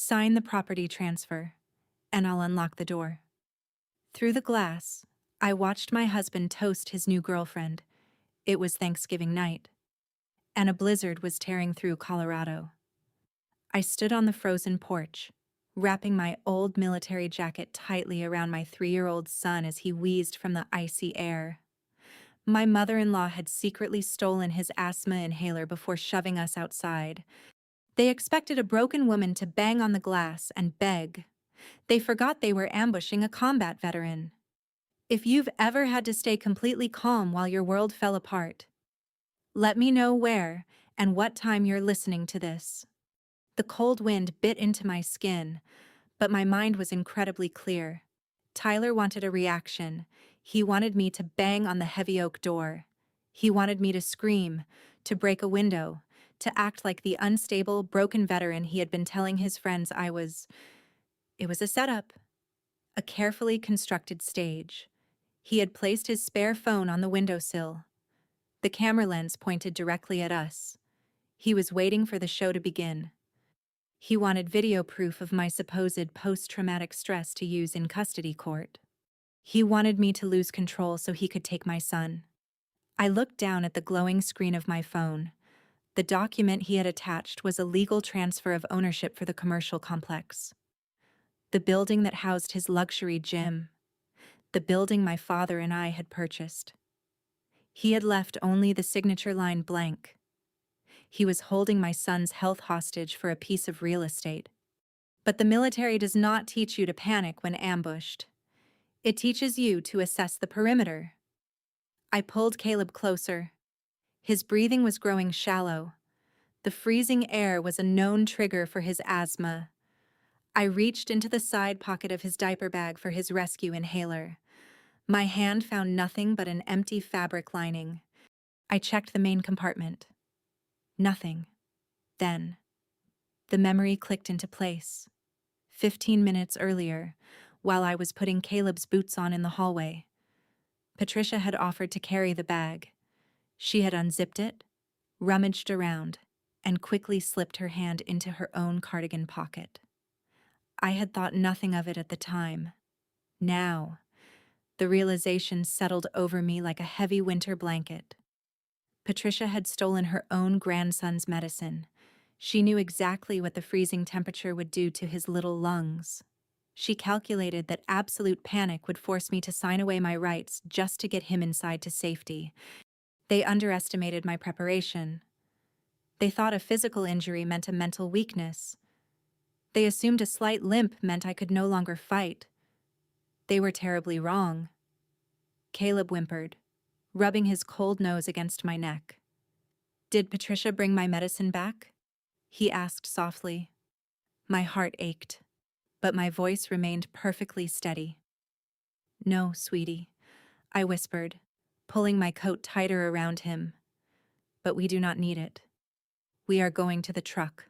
Sign the property transfer, and I'll unlock the door. Through the glass, I watched my husband toast his new girlfriend. It was Thanksgiving night, and a blizzard was tearing through Colorado. I stood on the frozen porch, wrapping my old military jacket tightly around my 3-year-old son as he wheezed from the icy air. My mother-in-law had secretly stolen his asthma inhaler before shoving us outside. They expected a broken woman to bang on the glass and beg. They forgot they were ambushing a combat veteran. If you've ever had to stay completely calm while your world fell apart, let me know where and what time you're listening to this. The cold wind bit into my skin, but my mind was incredibly clear. Tyler wanted a reaction. He wanted me to bang on the heavy oak door. He wanted me to scream, to break a window, to act like the unstable, broken veteran he had been telling his friends I was. It was a setup, a carefully constructed stage. He had placed his spare phone on the windowsill. The camera lens pointed directly at us. He was waiting for the show to begin. He wanted video proof of my supposed post-traumatic stress to use in custody court. He wanted me to lose control so he could take my son. I looked down at the glowing screen of my phone. The document he had attached was a legal transfer of ownership for the commercial complex. The building that housed his luxury gym. The building my father and I had purchased. He had left only the signature line blank. He was holding my son's health hostage for a piece of real estate. But the military does not teach you to panic when ambushed. It teaches you to assess the perimeter. I pulled Caleb closer. His breathing was growing shallow. The freezing air was a known trigger for his asthma. I reached into the side pocket of his diaper bag for his rescue inhaler. My hand found nothing but an empty fabric lining. I checked the main compartment. Nothing. Then, the memory clicked into place. 15 minutes earlier, while I was putting Caleb's boots on in the hallway, Patricia had offered to carry the bag. She had unzipped it, rummaged around, and quickly slipped her hand into her own cardigan pocket. I had thought nothing of it at the time. Now, the realization settled over me like a heavy winter blanket. Patricia had stolen her own grandson's medicine. She knew exactly what the freezing temperature would do to his little lungs. She calculated that absolute panic would force me to sign away my rights just to get him inside to safety. They underestimated my preparation. They thought a physical injury meant a mental weakness. They assumed a slight limp meant I could no longer fight. They were terribly wrong. Caleb whimpered, rubbing his cold nose against my neck. "Did Patricia bring my medicine back?" he asked softly. My heart ached, but my voice remained perfectly steady. "No, sweetie," I whispered, pulling my coat tighter around him. "But we do not need it. We are going to the truck."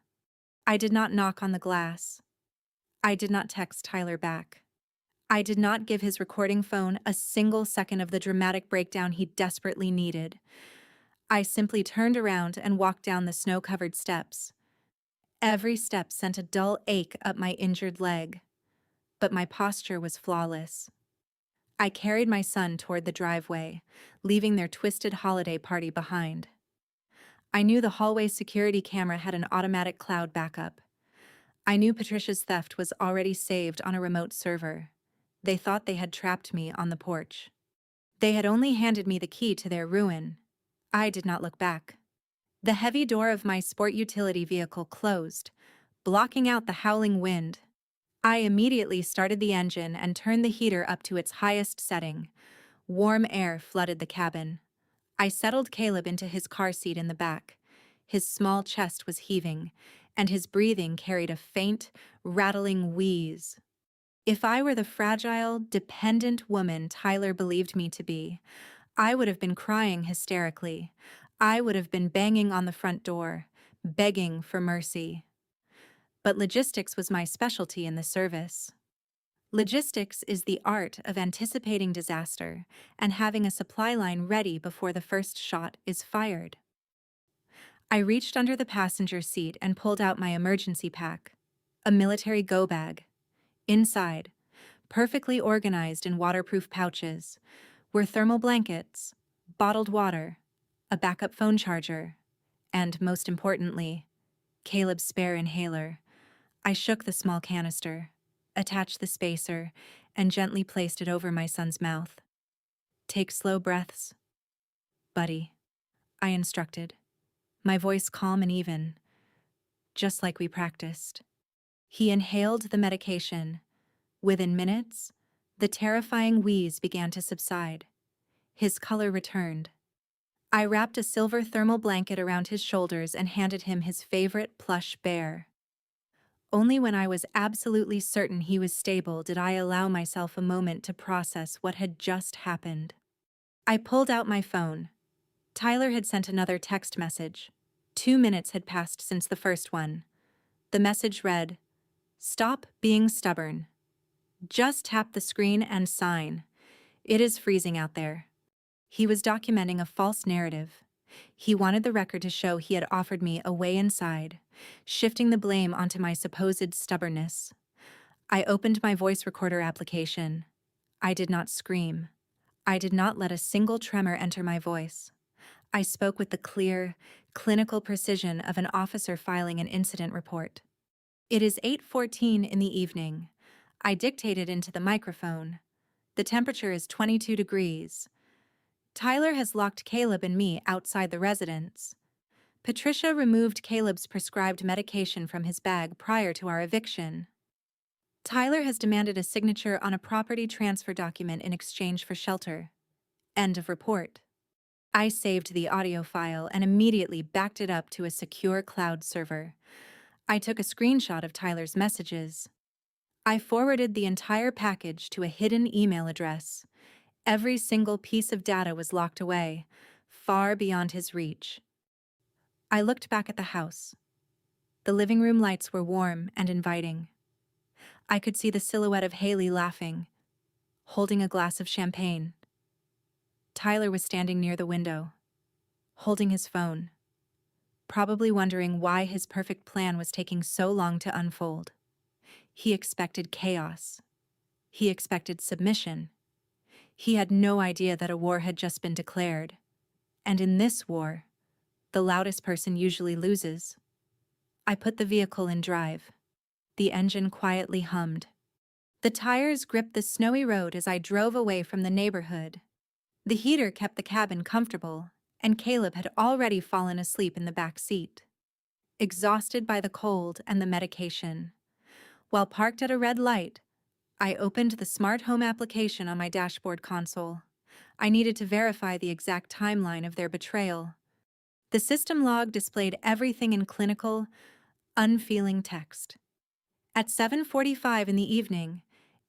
I did not knock on the glass. I did not text Tyler back. I did not give his recording phone a single second of the dramatic breakdown he desperately needed. I simply turned around and walked down the snow-covered steps. Every step sent a dull ache up my injured leg, but my posture was flawless. I carried my son toward the driveway, leaving their twisted holiday party behind. I knew the hallway security camera had an automatic cloud backup. I knew Patricia's theft was already saved on a remote server. They thought they had trapped me on the porch. They had only handed me the key to their ruin. I did not look back. The heavy door of my sport utility vehicle closed, blocking out the howling wind. I immediately started the engine and turned the heater up to its highest setting. Warm air flooded the cabin. I settled Caleb into his car seat in the back. His small chest was heaving, and his breathing carried a faint, rattling wheeze. If I were the fragile, dependent woman Tyler believed me to be, I would have been crying hysterically. I would have been banging on the front door, begging for mercy. But logistics was my specialty in the service. Logistics is the art of anticipating disaster and having a supply line ready before the first shot is fired. I reached under the passenger seat and pulled out my emergency pack, a military go bag. Inside, perfectly organized in waterproof pouches, were thermal blankets, bottled water, a backup phone charger, and, most importantly, Caleb's spare inhaler. I shook the small canister, attached the spacer, and gently placed it over my son's mouth. "Take slow breaths, buddy," I instructed, my voice calm and even, just like we practiced. He inhaled the medication. Within minutes, the terrifying wheeze began to subside. His color returned. I wrapped a silver thermal blanket around his shoulders and handed him his favorite plush bear. Only when I was absolutely certain he was stable did I allow myself a moment to process what had just happened. I pulled out my phone. Tyler had sent another text message. 2 minutes had passed since the first one. The message read, "Stop being stubborn. Just tap the screen and sign. It is freezing out there." He was documenting a false narrative. He wanted the record to show he had offered me a way inside, shifting the blame onto my supposed stubbornness. I opened my voice recorder application. I did not scream. I did not let a single tremor enter my voice. I spoke with the clear, clinical precision of an officer filing an incident report. "It is 8:14 in the evening. I dictated into the microphone. The temperature is 22 degrees. Tyler has locked Caleb and me outside the residence. Patricia removed Caleb's prescribed medication from his bag prior to our eviction. Tyler has demanded a signature on a property transfer document in exchange for shelter. End of report." I saved the audio file and immediately backed it up to a secure cloud server. I took a screenshot of Tyler's messages. I forwarded the entire package to a hidden email address. Every single piece of data was locked away, far beyond his reach. I looked back at the house. The living room lights were warm and inviting. I could see the silhouette of Haley laughing, holding a glass of champagne. Tyler was standing near the window, holding his phone, probably wondering why his perfect plan was taking so long to unfold. He expected chaos. He expected submission. He had no idea that a war had just been declared. And in this war, the loudest person usually loses. I put the vehicle in drive. The engine quietly hummed. The tires gripped the snowy road as I drove away from the neighborhood. The heater kept the cabin comfortable, and Caleb had already fallen asleep in the back seat, exhausted by the cold and the medication. While parked at a red light, I opened the smart home application on my dashboard console. I needed to verify the exact timeline of their betrayal. The system log displayed everything in clinical, unfeeling text. At 7:45 in the evening,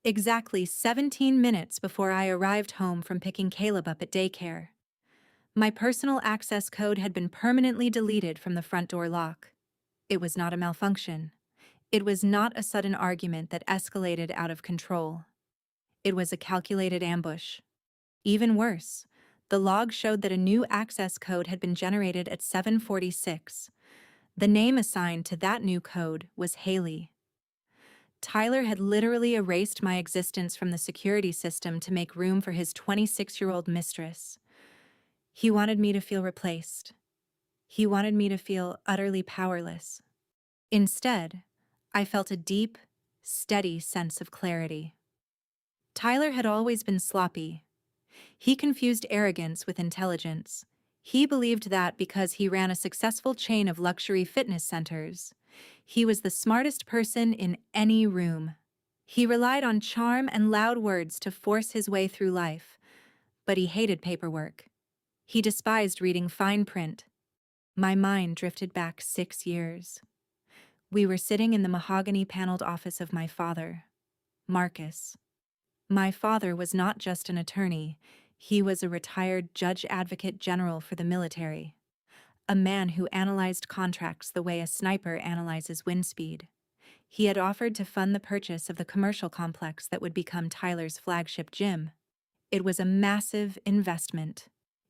exactly 17 minutes before I arrived home from picking Caleb up at daycare, my personal access code had been permanently deleted from the front door lock. It was not a malfunction. It was not a sudden argument that escalated out of control. It was a calculated ambush. Even worse, the log showed that a new access code had been generated at 7:46. The name assigned to that new code was Haley. Tyler had literally erased my existence from the security system to make room for his 26-year-old mistress. He wanted me to feel replaced. He wanted me to feel utterly powerless. Instead, I felt a deep, steady sense of clarity. Tyler had always been sloppy. He confused arrogance with intelligence. He believed that because he ran a successful chain of luxury fitness centers, he was the smartest person in any room. He relied on charm and loud words to force his way through life, but he hated paperwork. He despised reading fine print. My mind drifted back 6 years. We were sitting in the mahogany-paneled office of my father, Marcus. My father was not just an attorney, he was a retired judge advocate general for the military, a man who analyzed contracts the way a sniper analyzes wind speed. He had offered to fund the purchase of the commercial complex that would become Tyler's flagship gym. It was a massive investment,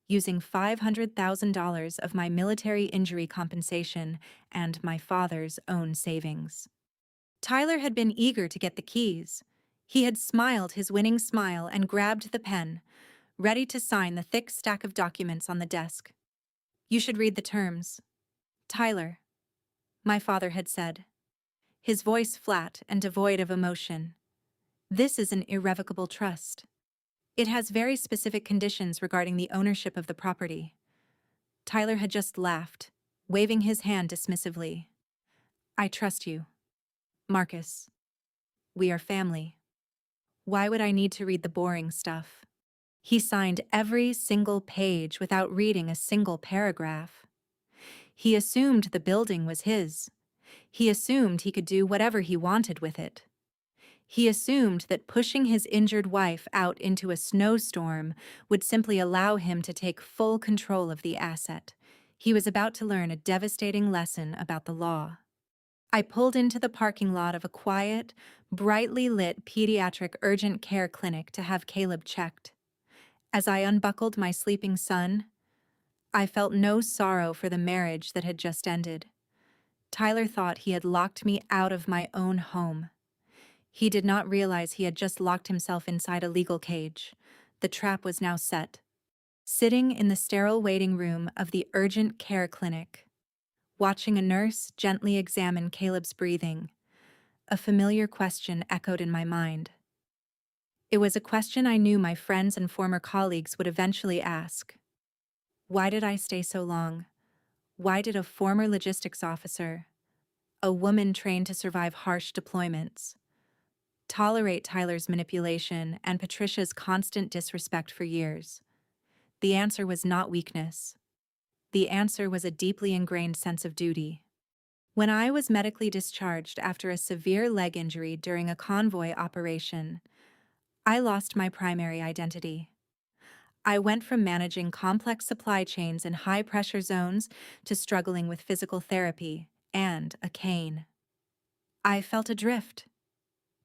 using $500,000 of my military injury compensation and my father's own savings. Tyler had been eager to get the keys. He had smiled his winning smile and grabbed the pen, ready to sign the thick stack of documents on the desk. "You should read the terms." "Tyler," my father had said, his voice flat and devoid of emotion, "this is an irrevocable trust. It has very specific conditions regarding the ownership of the property." Tyler had just laughed, waving his hand dismissively. "I trust you, Marcus. We are family. Why would I need to read the boring stuff?" He signed every single page without reading a single paragraph. He assumed the building was his. He assumed he could do whatever he wanted with it. He assumed that pushing his injured wife out into a snowstorm would simply allow him to take full control of the asset. He was about to learn a devastating lesson about the law. I pulled into the parking lot of a quiet, brightly lit pediatric urgent care clinic to have Caleb checked. As I unbuckled my sleeping son, I felt no sorrow for the marriage that had just ended. Tyler thought he had locked me out of my own home. He did not realize he had just locked himself inside a legal cage. The trap was now set. Sitting in the sterile waiting room of the urgent care clinic, watching a nurse gently examine Caleb's breathing, a familiar question echoed in my mind. It was a question I knew my friends and former colleagues would eventually ask. Why did I stay so long? Why did a former logistics officer, a woman trained to survive harsh deployments, tolerate Tyler's manipulation and Patricia's constant disrespect for years? The answer was not weakness. The answer was a deeply ingrained sense of duty. When I was medically discharged after a severe leg injury during a convoy operation, I lost my primary identity. I went from managing complex supply chains in high-pressure zones to struggling with physical therapy and a cane. I felt adrift.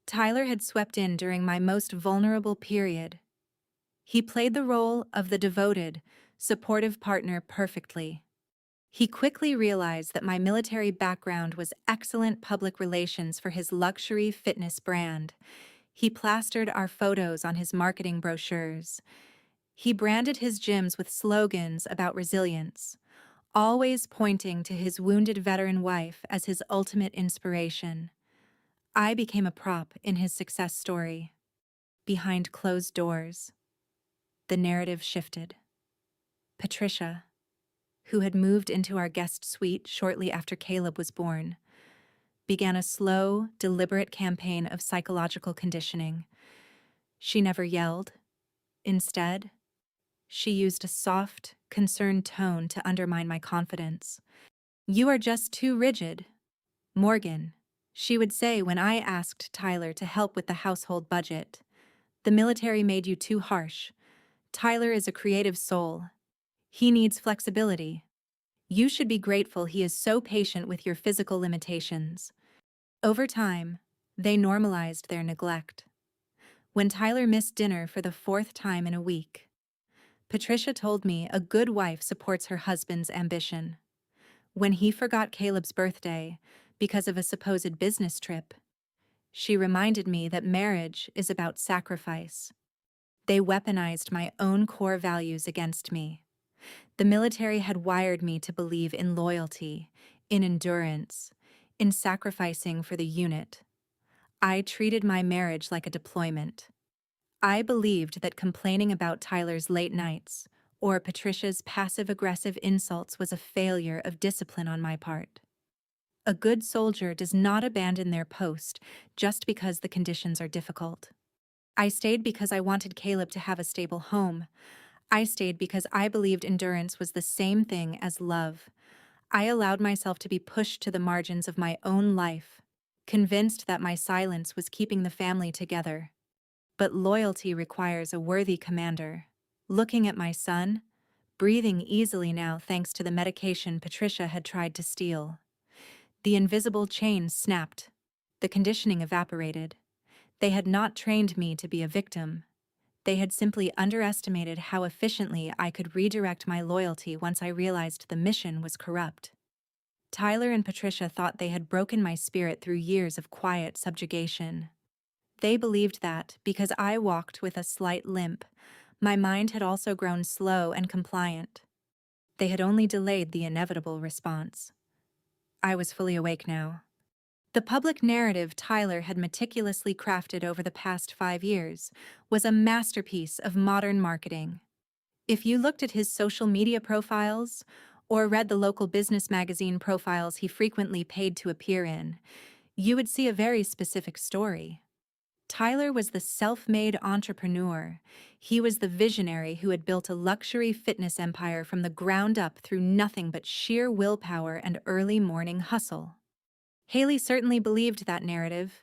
Tyler had swept in during my most vulnerable period. He played the role of the devoted, supportive partner perfectly. He quickly realized that my military background was excellent public relations for his luxury fitness brand. He plastered our photos on his marketing brochures. He branded his gyms with slogans about resilience, always pointing to his wounded veteran wife as his ultimate inspiration. I became a prop in his success story. Behind closed doors, the narrative shifted. Patricia, who had moved into our guest suite shortly after Caleb was born, began a slow, deliberate campaign of psychological conditioning. She never yelled. Instead, she used a soft, concerned tone to undermine my confidence. "You are just too rigid, Morgan," she would say when I asked Tyler to help with the household budget. "The military made you too harsh. Tyler is a creative soul. He needs flexibility. You should be grateful he is so patient with your physical limitations." Over time, they normalized their neglect. When Tyler missed dinner for the fourth time in a week, Patricia told me a good wife supports her husband's ambition. When he forgot Caleb's birthday because of a supposed business trip, she reminded me that marriage is about sacrifice. They weaponized my own core values against me. The military had wired me to believe in loyalty, in endurance, in sacrificing for the unit. I treated my marriage like a deployment. I believed that complaining about Tyler's late nights or Patricia's passive-aggressive insults was a failure of discipline on my part. A good soldier does not abandon their post just because the conditions are difficult. I stayed because I wanted Caleb to have a stable home. I stayed because I believed endurance was the same thing as love. I allowed myself to be pushed to the margins of my own life, convinced that my silence was keeping the family together. But loyalty requires a worthy commander. Looking at my son, breathing easily now thanks to the medication Patricia had tried to steal. The invisible chain snapped. The conditioning evaporated. They had not trained me to be a victim. They had simply underestimated how efficiently I could redirect my loyalty once I realized the mission was corrupt. Tyler and Patricia thought they had broken my spirit through years of quiet subjugation. They believed that, because I walked with a slight limp, my mind had also grown slow and compliant. They had only delayed the inevitable response. I was fully awake now. The public narrative Tyler had meticulously crafted over the past 5 years was a masterpiece of modern marketing. If you looked at his social media profiles, or read the local business magazine profiles he frequently paid to appear in, you would see a very specific story. Tyler was the self-made entrepreneur. He was the visionary who had built a luxury fitness empire from the ground up through nothing but sheer willpower and early morning hustle. Haley certainly believed that narrative.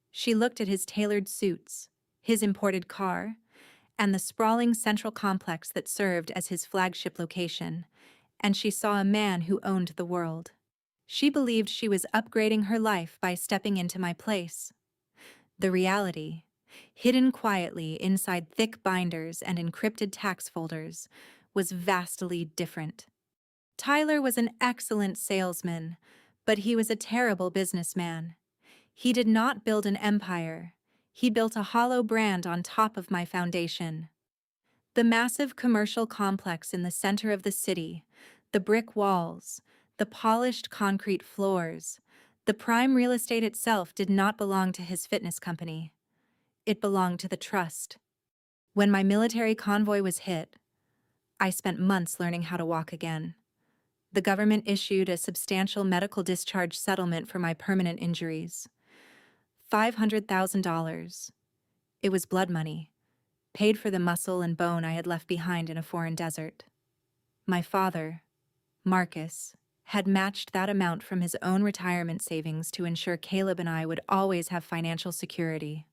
She looked at his tailored suits, his imported car, and the sprawling central complex that served as his flagship location, and she saw a man who owned the world. She believed she was upgrading her life by stepping into my place. The reality, hidden quietly inside thick binders and encrypted tax folders, was vastly different. Tyler was an excellent salesman, but he was a terrible businessman. He did not build an empire. He built a hollow brand on top of my foundation. The massive commercial complex in the center of the city, the brick walls, the polished concrete floors, the prime real estate itself did not belong to his fitness company. It belonged to the trust. When my military convoy was hit, I spent months learning how to walk again. The government issued a substantial medical discharge settlement for my permanent injuries. $500,000. It was blood money, paid for the muscle and bone I had left behind in a foreign desert. My father, Marcus, had matched that amount from his own retirement savings to ensure Caleb and I would always have financial security.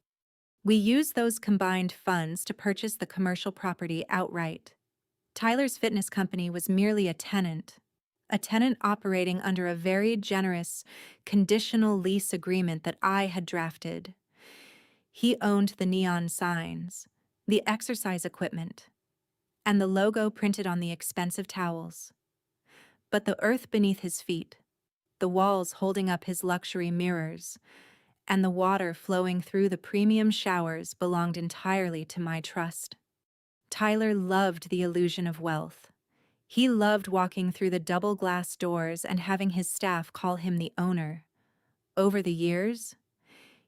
We used those combined funds to purchase the commercial property outright. Tyler's fitness company was merely a tenant operating under a very generous, conditional lease agreement that I had drafted. He owned the neon signs, the exercise equipment, and the logo printed on the expensive towels. But the earth beneath his feet, the walls holding up his luxury mirrors, and the water flowing through the premium showers belonged entirely to my trust. Tyler loved the illusion of wealth. He loved walking through the double glass doors and having his staff call him the owner. Over the years,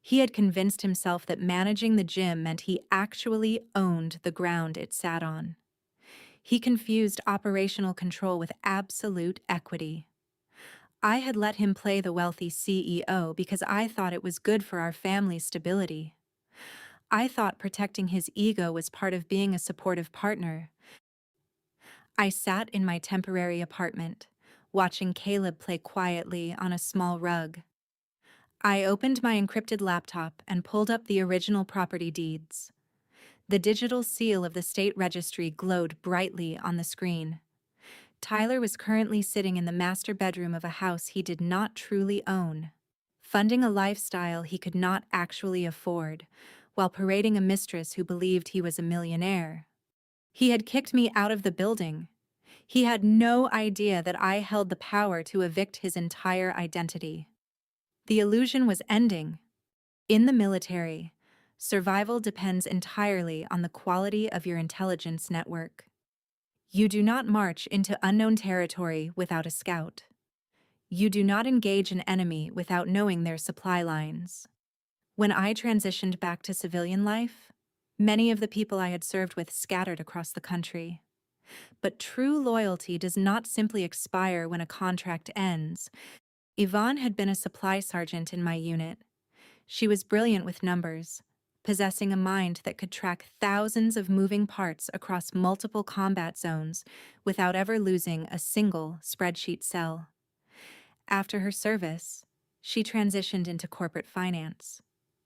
he had convinced himself that managing the gym meant he actually owned the ground it sat on. He confused operational control with absolute equity. I had let him play the wealthy CEO because I thought it was good for our family's stability. I thought protecting his ego was part of being a supportive partner. I sat in my temporary apartment, watching Caleb play quietly on a small rug. I opened my encrypted laptop and pulled up the original property deeds. The digital seal of the state registry glowed brightly on the screen. Tyler was currently sitting in the master bedroom of a house he did not truly own, funding a lifestyle he could not actually afford, while parading a mistress who believed he was a millionaire. He had kicked me out of the building. He had no idea that I held the power to evict his entire identity. The illusion was ending. In the military, survival depends entirely on the quality of your intelligence network. You do not march into unknown territory without a scout. You do not engage an enemy without knowing their supply lines. When I transitioned back to civilian life, many of the people I had served with scattered across the country. But true loyalty does not simply expire when a contract ends. Yvonne had been a supply sergeant in my unit. She was brilliant with numbers, possessing a mind that could track thousands of moving parts across multiple combat zones without ever losing a single spreadsheet cell. After her service, she transitioned into corporate finance.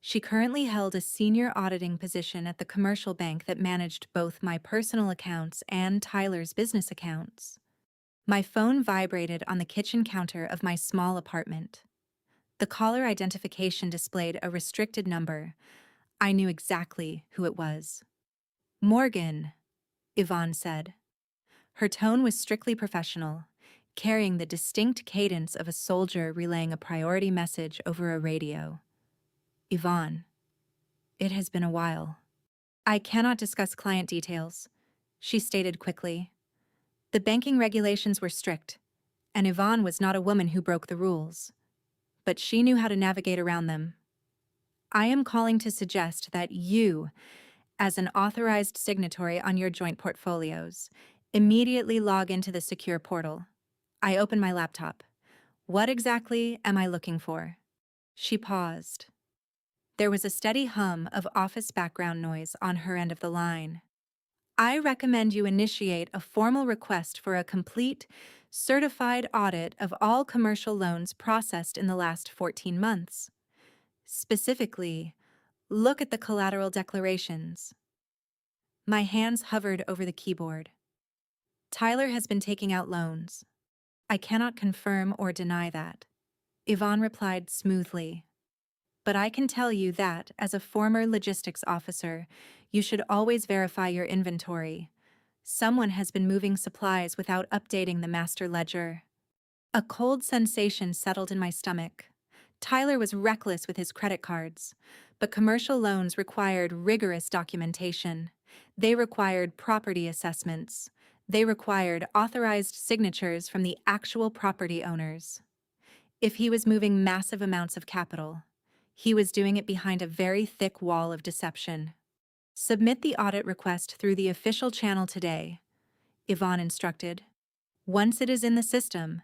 She currently held a senior auditing position at the commercial bank that managed both my personal accounts and Tyler's business accounts. My phone vibrated on the kitchen counter of my small apartment. The caller identification displayed a restricted number. I knew exactly who it was. "Morgan," Yvonne said. Her tone was strictly professional, carrying the distinct cadence of a soldier relaying a priority message over a radio. Yvonne, it has been a while. I cannot discuss client details, she stated quickly. The banking regulations were strict, and Yvonne was not a woman who broke the rules, but she knew how to navigate around them. I am calling to suggest that you, as an authorized signatory on your joint portfolios, immediately log into the secure portal. I open my laptop. What exactly am I looking for? She paused. There was a steady hum of office background noise on her end of the line. I recommend you initiate a formal request for a complete, certified audit of all commercial loans processed in the last 14 months. Specifically, look at the collateral declarations. My hands hovered over the keyboard. Tyler has been taking out loans. I cannot confirm or deny that. Yvonne replied smoothly. But I can tell you that, as a former logistics officer, you should always verify your inventory. Someone has been moving supplies without updating the master ledger. A cold sensation settled in my stomach. Tyler was reckless with his credit cards, but commercial loans required rigorous documentation. They required property assessments. They required authorized signatures from the actual property owners. If he was moving massive amounts of capital, he was doing it behind a very thick wall of deception. Submit the audit request through the official channel today, Yvonne instructed. Once it is in the system,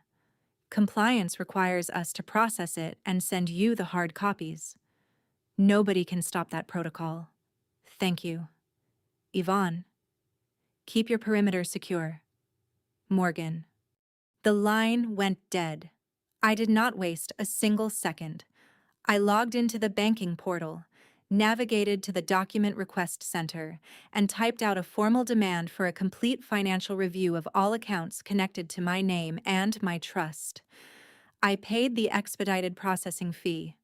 compliance requires us to process it and send you the hard copies. Nobody can stop that protocol. Thank you. Yvonne, keep your perimeter secure. Morgan. The line went dead. I did not waste a single second. I logged into the banking portal, navigated to the document request center, and typed out a formal demand for a complete financial review of all accounts connected to my name and my trust. I paid the expedited processing fee.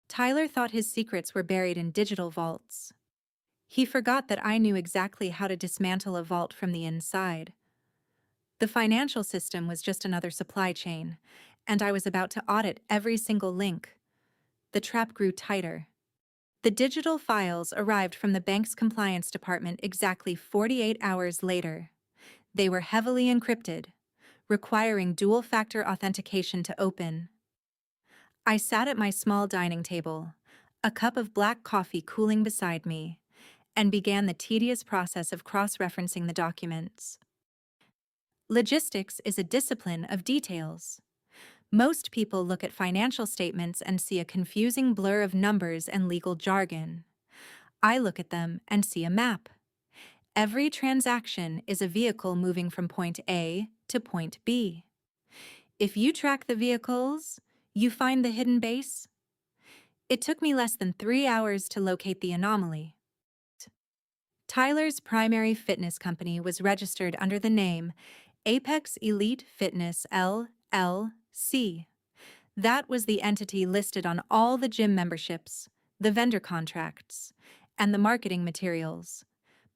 Tyler thought his secrets were buried in digital vaults. He forgot that I knew exactly how to dismantle a vault from the inside. The financial system was just another supply chain, and I was about to audit every single link. The trap grew tighter. The digital files arrived from the bank's compliance department exactly 48 hours later. They were heavily encrypted, requiring dual-factor authentication to open. I sat at my small dining table, a cup of black coffee cooling beside me, and began the tedious process of cross-referencing the documents. Logistics is a discipline of details. Most people look at financial statements and see a confusing blur of numbers and legal jargon. I look at them and see a map. Every transaction is a vehicle moving from point A to point B. If you track the vehicles, you find the hidden base. It took me less than 3 hours to locate the anomaly. Tyler's primary fitness company was registered under the name Apex Elite Fitness LLC. That was the entity listed on all the gym memberships, the vendor contracts, and the marketing materials.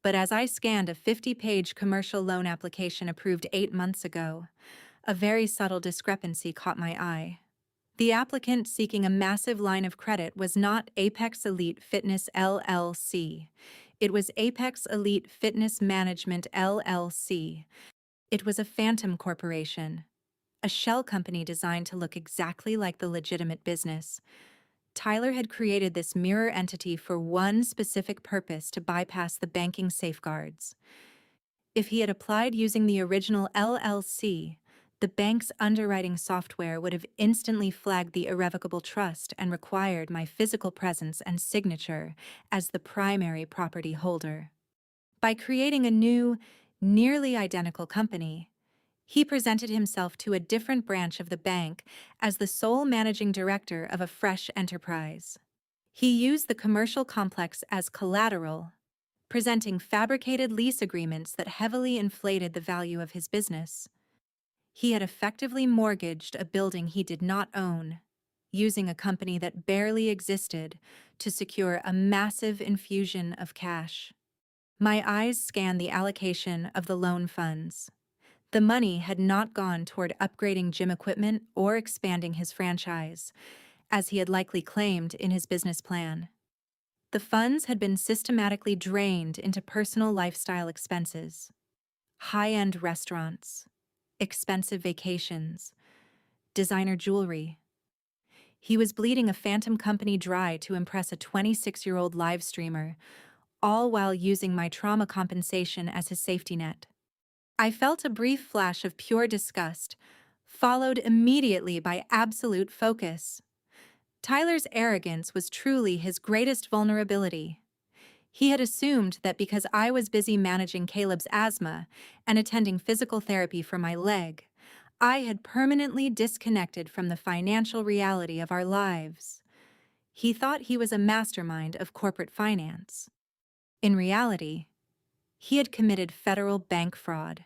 But as I scanned a 50-page commercial loan application approved 8 months ago, a very subtle discrepancy caught my eye. The applicant seeking a massive line of credit was not Apex Elite Fitness LLC. It was Apex Elite Fitness Management LLC. It was a phantom corporation, a shell company designed to look exactly like the legitimate business. Tyler had created this mirror entity for one specific purpose: to bypass the banking safeguards. If he had applied using the original LLC, the bank's underwriting software would have instantly flagged the irrevocable trust and required my physical presence and signature as the primary property holder. By creating a new, nearly identical company, he presented himself to a different branch of the bank as the sole managing director of a fresh enterprise. He used the commercial complex as collateral, presenting fabricated lease agreements that heavily inflated the value of his business. He had effectively mortgaged a building he did not own, using a company that barely existed to secure a massive infusion of cash. My eyes scanned the allocation of the loan funds. The money had not gone toward upgrading gym equipment or expanding his franchise, as he had likely claimed in his business plan. The funds had been systematically drained into personal lifestyle expenses, high-end restaurants, expensive vacations, designer jewelry. He was bleeding a phantom company dry to impress a 26-year-old live streamer, all while using my trauma compensation as his safety net. I felt a brief flash of pure disgust, followed immediately by absolute focus. Tyler's arrogance was truly his greatest vulnerability. He had assumed that because I was busy managing Caleb's asthma and attending physical therapy for my leg, I had permanently disconnected from the financial reality of our lives. He thought he was a mastermind of corporate finance. In reality, he had committed federal bank fraud.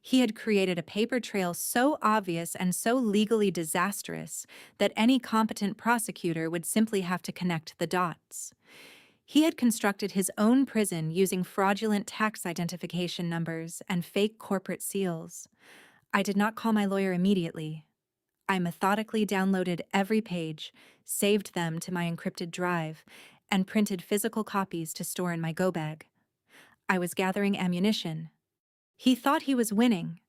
He had created a paper trail so obvious and so legally disastrous that any competent prosecutor would simply have to connect the dots. He had constructed his own prison using fraudulent tax identification numbers and fake corporate seals. I did not call my lawyer immediately. I methodically downloaded every page, saved them to my encrypted drive, and printed physical copies to store in my go bag. I was gathering ammunition. He thought he was winning.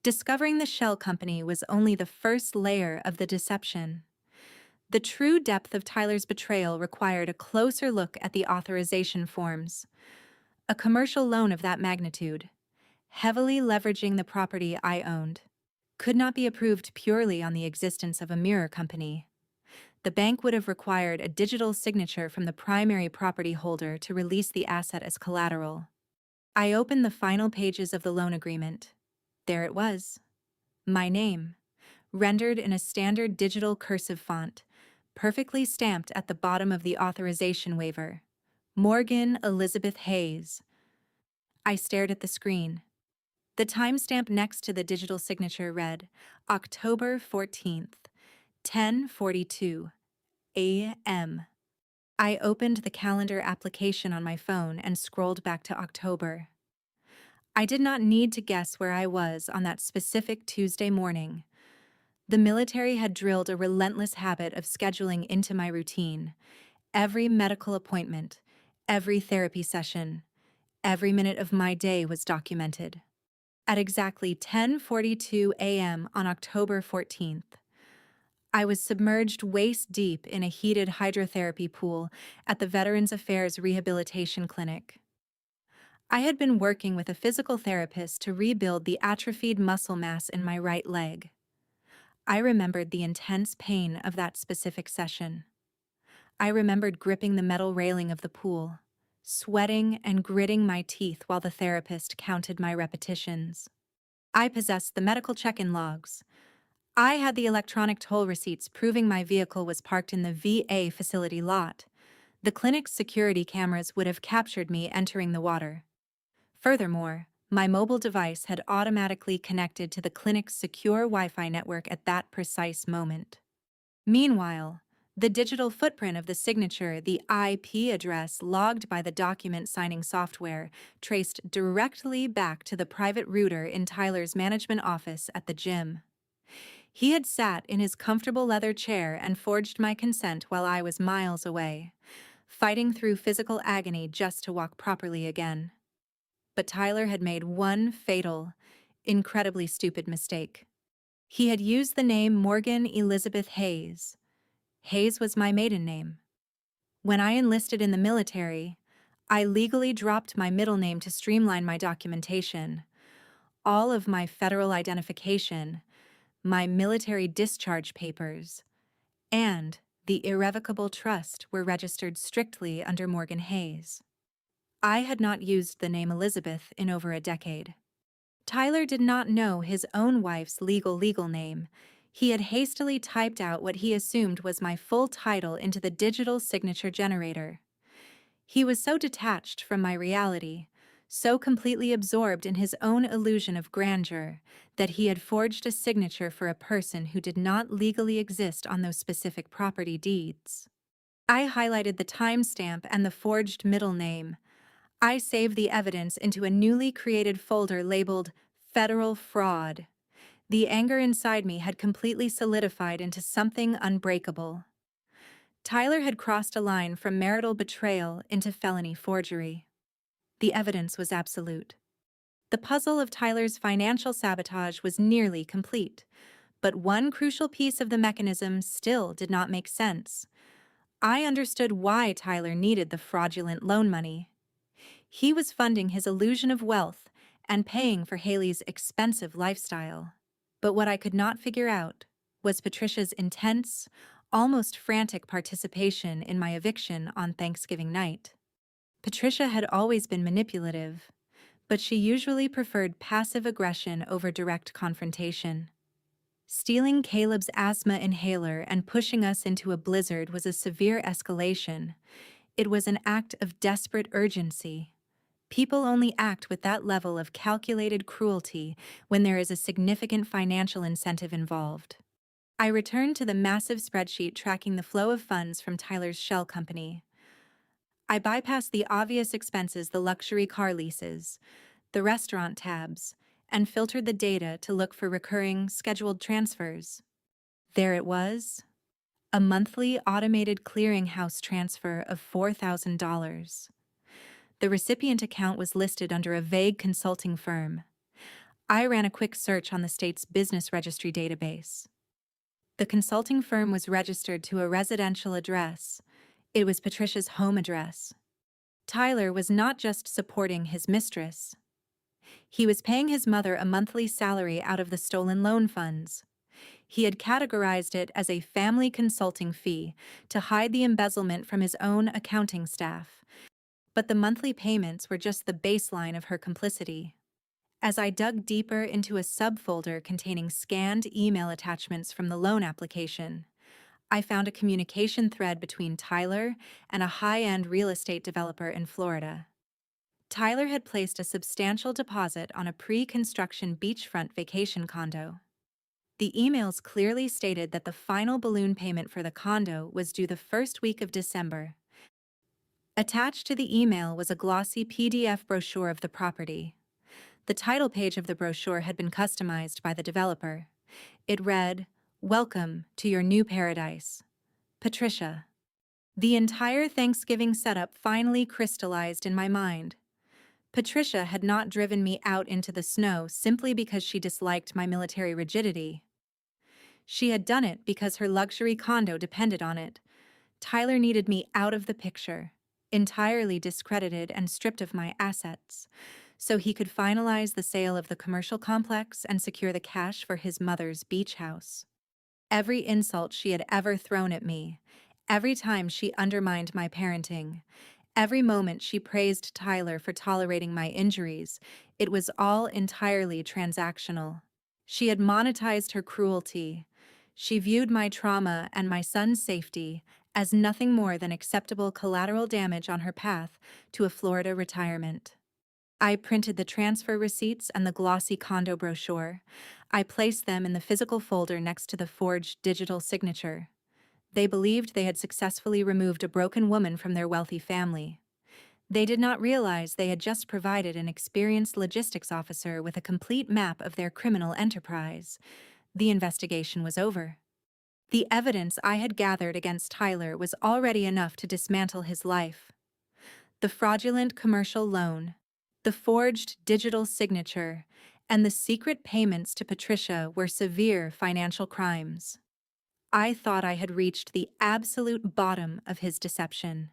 Discovering the shell company was only the first layer of the deception. The true depth of Tyler's betrayal required a closer look at the authorization forms. A commercial loan of that magnitude, heavily leveraging the property I owned, could not be approved purely on the existence of a mirror company. The bank would have required a digital signature from the primary property holder to release the asset as collateral. I opened the final pages of the loan agreement. There it was. My name, rendered in a standard digital cursive font, perfectly stamped at the bottom of the authorization waiver. Morgan Elizabeth Hayes. I stared at the screen. The timestamp next to the digital signature read, October 14th, 10:42 a.m. I opened the calendar application on my phone and scrolled back to October. I did not need to guess where I was on that specific Tuesday morning. The military had drilled a relentless habit of scheduling into my routine. Every medical appointment, every therapy session, every minute of my day was documented. At exactly 10:42 a.m. on October 14th, I was submerged waist-deep in a heated hydrotherapy pool at the Veterans Affairs Rehabilitation Clinic. I had been working with a physical therapist to rebuild the atrophied muscle mass in my right leg. I remembered the intense pain of that specific session. I remembered gripping the metal railing of the pool, sweating and gritting my teeth while the therapist counted my repetitions. I possessed the medical check-in logs. I had the electronic toll receipts proving my vehicle was parked in the VA facility lot. The clinic's security cameras would have captured me entering the water. Furthermore, my mobile device had automatically connected to the clinic's secure Wi-Fi network at that precise moment. Meanwhile, the digital footprint of the signature, the IP address logged by the document signing software, traced directly back to the private router in Tyler's management office at the gym. He had sat in his comfortable leather chair and forged my consent while I was miles away, fighting through physical agony just to walk properly again. But Tyler had made one fatal, incredibly stupid mistake. He had used the name Morgan Elizabeth Hayes. Hayes was my maiden name. When I enlisted in the military, I legally dropped my middle name to streamline my documentation. All of my federal identification, my military discharge papers, and the irrevocable trust were registered strictly under Morgan Hayes. I had not used the name Elizabeth in over a decade. Tyler did not know his own wife's legal name. He had hastily typed out what he assumed was my full title into the digital signature generator. He was so detached from my reality, so completely absorbed in his own illusion of grandeur, that he had forged a signature for a person who did not legally exist on those specific property deeds. I highlighted the timestamp and the forged middle name. I saved the evidence into a newly created folder labeled Federal fraud. The anger inside me had completely solidified into something unbreakable. Tyler had crossed a line from marital betrayal into felony forgery. The evidence was absolute. The puzzle of Tyler's financial sabotage was nearly complete, but one crucial piece of the mechanism still did not make sense. I understood why Tyler needed the fraudulent loan money. He was funding his illusion of wealth and paying for Haley's expensive lifestyle. But what I could not figure out was Patricia's intense, almost frantic participation in my eviction on Thanksgiving night. Patricia had always been manipulative, but she usually preferred passive aggression over direct confrontation. Stealing Caleb's asthma inhaler and pushing us into a blizzard was a severe escalation. It was an act of desperate urgency. People only act with that level of calculated cruelty when there is a significant financial incentive involved. I returned to the massive spreadsheet tracking the flow of funds from Tyler's shell company. I bypassed the obvious expenses, the luxury car leases, the restaurant tabs, and filtered the data to look for recurring, scheduled transfers. There it was, a monthly automated clearinghouse transfer of $4,000. The recipient account was listed under a vague consulting firm. I ran a quick search on the state's business registry database. The consulting firm was registered to a residential address. It was Patricia's home address. Tyler was not just supporting his mistress. He was paying his mother a monthly salary out of the stolen loan funds. He had categorized it as a family consulting fee to hide the embezzlement from his own accounting staff. But the monthly payments were just the baseline of her complicity. As I dug deeper into a subfolder containing scanned email attachments from the loan application, I found a communication thread between Tyler and a high-end real estate developer in Florida. Tyler had placed a substantial deposit on a pre-construction beachfront vacation condo. The emails clearly stated that the final balloon payment for the condo was due the first week of December. Attached to the email was a glossy PDF brochure of the property. The title page of the brochure had been customized by the developer. It read, "Welcome to your new paradise. Patricia." The entire Thanksgiving setup finally crystallized in my mind. Patricia had not driven me out into the snow simply because she disliked my military rigidity. She had done it because her luxury condo depended on it. Tyler needed me out of the picture, entirely discredited and stripped of my assets, so he could finalize the sale of the commercial complex and secure the cash for his mother's beach house. Every insult she had ever thrown at me, every time she undermined my parenting, every moment she praised Tyler for tolerating my injuries, it was all entirely transactional. She had monetized her cruelty. She viewed my trauma and my son's safety as nothing more than acceptable collateral damage on her path to a Florida retirement. I printed the transfer receipts and the glossy condo brochure. I placed them in the physical folder next to the forged digital signature. They believed they had successfully removed a broken woman from their wealthy family. They did not realize they had just provided an experienced logistics officer with a complete map of their criminal enterprise. The investigation was over. The evidence I had gathered against Tyler was already enough to dismantle his life. The fraudulent commercial loan, the forged digital signature, and the secret payments to Patricia were severe financial crimes. I thought I had reached the absolute bottom of his deception.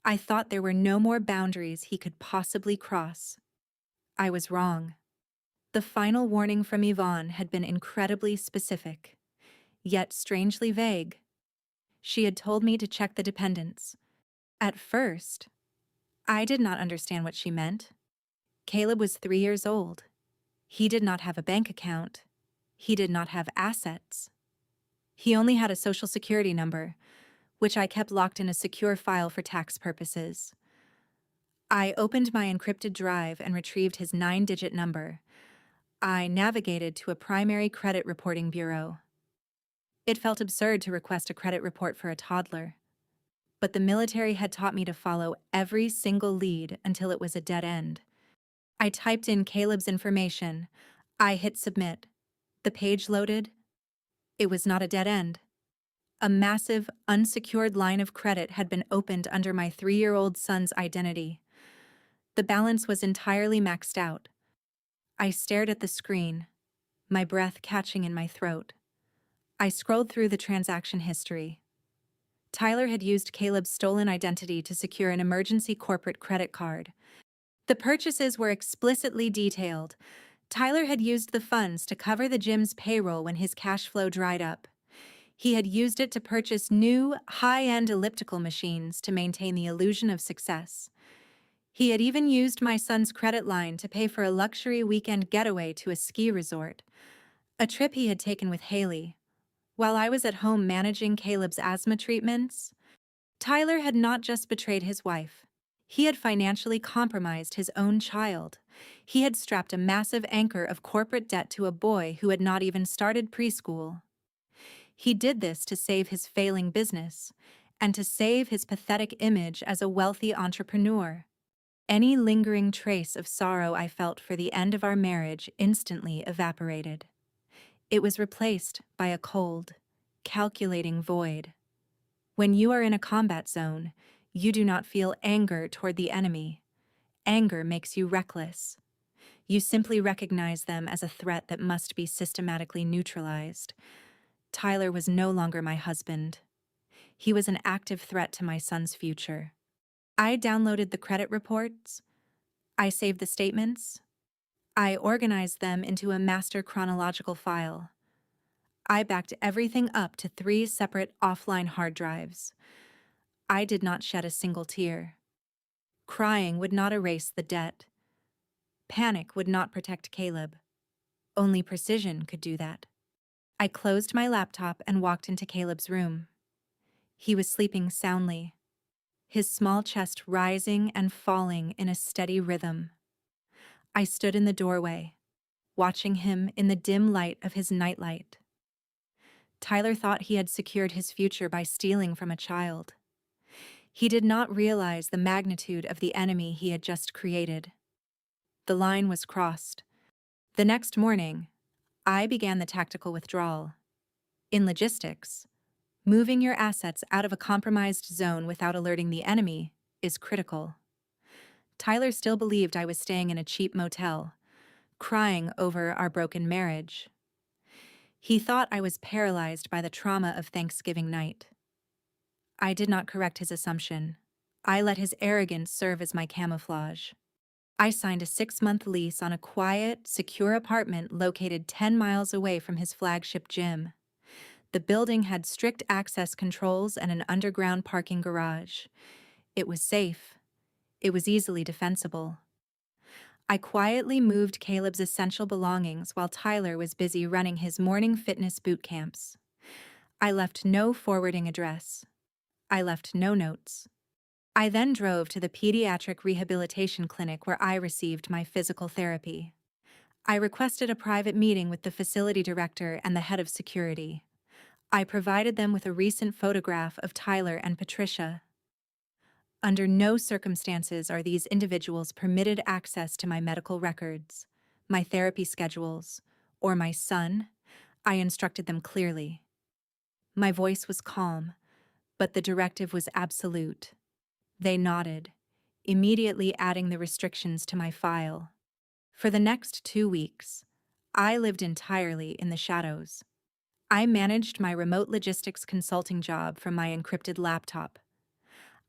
I thought there were no more boundaries he could possibly cross. I was wrong. The final warning from Yvonne had been incredibly specific, yet strangely vague. She had told me to check the dependents. At first, I did not understand what she meant. Caleb was 3 years old. He did not have a bank account. He did not have assets. He only had a social security number, which I kept locked in a secure file for tax purposes. I opened my encrypted drive and retrieved his 9-digit number. I navigated to a primary credit reporting bureau. It felt absurd to request a credit report for a toddler, but the military had taught me to follow every single lead until it was a dead end. I typed in Caleb's information, I hit submit. The page loaded. It was not a dead end. A massive, unsecured line of credit had been opened under my 3-year-old son's identity. The balance was entirely maxed out. I stared at the screen, my breath catching in my throat. I scrolled through the transaction history. Tyler had used Caleb's stolen identity to secure an emergency corporate credit card. The purchases were explicitly detailed. Tyler had used the funds to cover the gym's payroll when his cash flow dried up. He had used it to purchase new, high-end elliptical machines to maintain the illusion of success. He had even used my son's credit line to pay for a luxury weekend getaway to a ski resort, a trip he had taken with Haley. While I was at home managing Caleb's asthma treatments, Tyler had not just betrayed his wife. He had financially compromised his own child. He had strapped a massive anchor of corporate debt to a boy who had not even started preschool. He did this to save his failing business and to save his pathetic image as a wealthy entrepreneur. Any lingering trace of sorrow I felt for the end of our marriage instantly evaporated. It was replaced by a cold, calculating void. When you are in a combat zone, you do not feel anger toward the enemy. Anger makes you reckless. You simply recognize them as a threat that must be systematically neutralized. Tyler was no longer my husband. He was an active threat to my son's future. I downloaded the credit reports. I saved the statements. I organized them into a master chronological file. I backed everything up to 3 separate offline hard drives. I did not shed a single tear. Crying would not erase the debt. Panic would not protect Caleb. Only precision could do that. I closed my laptop and walked into Caleb's room. He was sleeping soundly, his small chest rising and falling in a steady rhythm. I stood in the doorway, watching him in the dim light of his nightlight. Tyler thought he had secured his future by stealing from a child. He did not realize the magnitude of the enemy he had just created. The line was crossed. The next morning, I began the tactical withdrawal. In logistics, moving your assets out of a compromised zone without alerting the enemy is critical. Tyler still believed I was staying in a cheap motel, crying over our broken marriage. He thought I was paralyzed by the trauma of Thanksgiving night. I did not correct his assumption. I let his arrogance serve as my camouflage. I signed a 6-month lease on a quiet, secure apartment located 10 miles away from his flagship gym. The building had strict access controls and an underground parking garage. It was safe. It was easily defensible. I quietly moved Caleb's essential belongings while Tyler was busy running his morning fitness boot camps. I left no forwarding address. I left no notes. I then drove to the pediatric rehabilitation clinic where I received my physical therapy. I requested a private meeting with the facility director and the head of security. I provided them with a recent photograph of Tyler and Patricia. Under no circumstances are these individuals permitted access to my medical records, my therapy schedules, or my son. I instructed them clearly. My voice was calm, but the directive was absolute. They nodded, immediately adding the restrictions to my file. For the next 2 weeks, I lived entirely in the shadows. I managed my remote logistics consulting job from my encrypted laptop.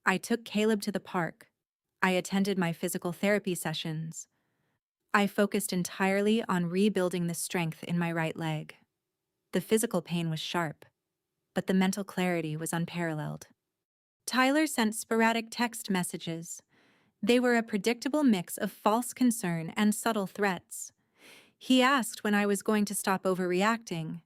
I took Caleb to the park. I attended my physical therapy sessions. I focused entirely on rebuilding the strength in my right leg. The physical pain was sharp, but the mental clarity was unparalleled. Tyler sent sporadic text messages. They were a predictable mix of false concern and subtle threats. He asked when I was going to stop overreacting.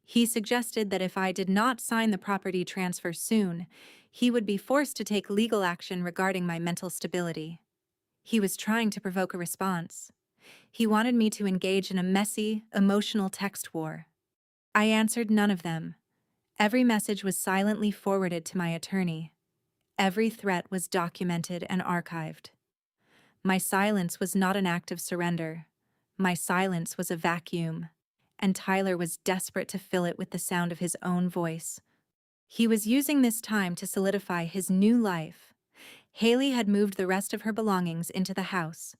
He suggested that if I did not sign the property transfer soon, he would be forced to take legal action regarding my mental stability. He was trying to provoke a response. He wanted me to engage in a messy, emotional text war. I answered none of them. Every message was silently forwarded to my attorney. Every threat was documented and archived. My silence was not an act of surrender. My silence was a vacuum, and Tyler was desperate to fill it with the sound of his own voice. He was using this time to solidify his new life. Haley had moved the rest of her belongings into the house.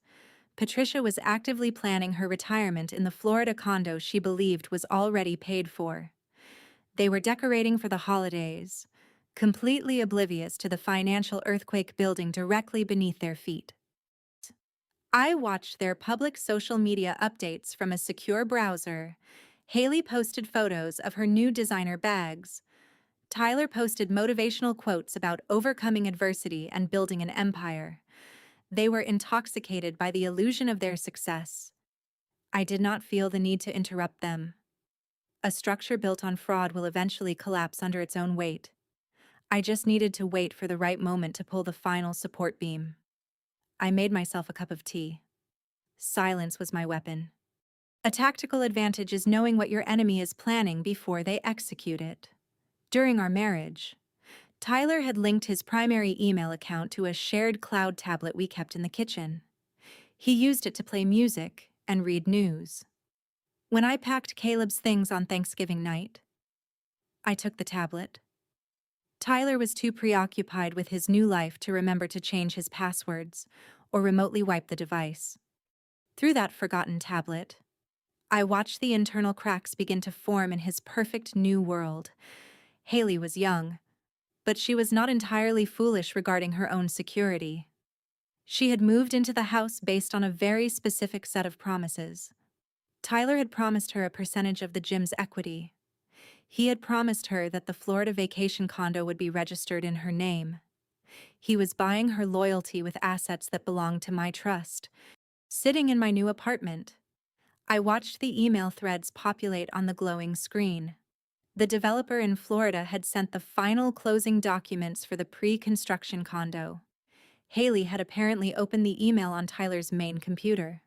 Patricia was actively planning her retirement in the Florida condo she believed was already paid for. They were decorating for the holidays, completely oblivious to the financial earthquake building directly beneath their feet. I watched their public social media updates from a secure browser. Haley posted photos of her new designer bags. Tyler posted motivational quotes about overcoming adversity and building an empire. They were intoxicated by the illusion of their success. I did not feel the need to interrupt them. A structure built on fraud will eventually collapse under its own weight. I just needed to wait for the right moment to pull the final support beam. I made myself a cup of tea. Silence was my weapon. A tactical advantage is knowing what your enemy is planning before they execute it. During our marriage, Tyler had linked his primary email account to a shared cloud tablet we kept in the kitchen. He used it to play music and read news. When I packed Caleb's things on Thanksgiving night, I took the tablet. Tyler was too preoccupied with his new life to remember to change his passwords or remotely wipe the device. Through that forgotten tablet, I watched the internal cracks begin to form in his perfect new world. Haley was young, but she was not entirely foolish regarding her own security. She had moved into the house based on a very specific set of promises. Tyler had promised her a percentage of the gym's equity. He had promised her that the Florida vacation condo would be registered in her name. He was buying her loyalty with assets that belonged to my trust. Sitting in my new apartment, I watched the email threads populate on the glowing screen. The developer in Florida had sent the final closing documents for the pre-construction condo. Haley had apparently opened the email on Tyler's main computer.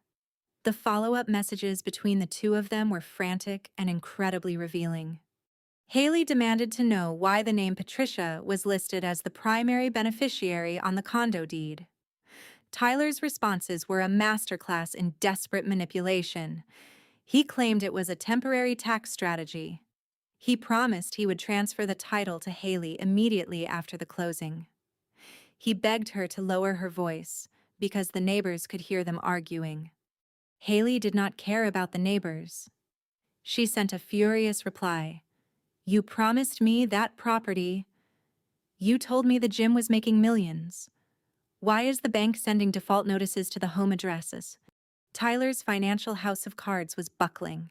The follow-up messages between the two of them were frantic and incredibly revealing. Haley demanded to know why the name Patricia was listed as the primary beneficiary on the condo deed. Tyler's responses were a masterclass in desperate manipulation. He claimed it was a temporary tax strategy. He promised he would transfer the title to Haley immediately after the closing. He begged her to lower her voice, because the neighbors could hear them arguing. Haley did not care about the neighbors. She sent a furious reply. "You promised me that property. You told me the gym was making millions. Why is the bank sending default notices to the home addresses?" Tyler's financial house of cards was buckling.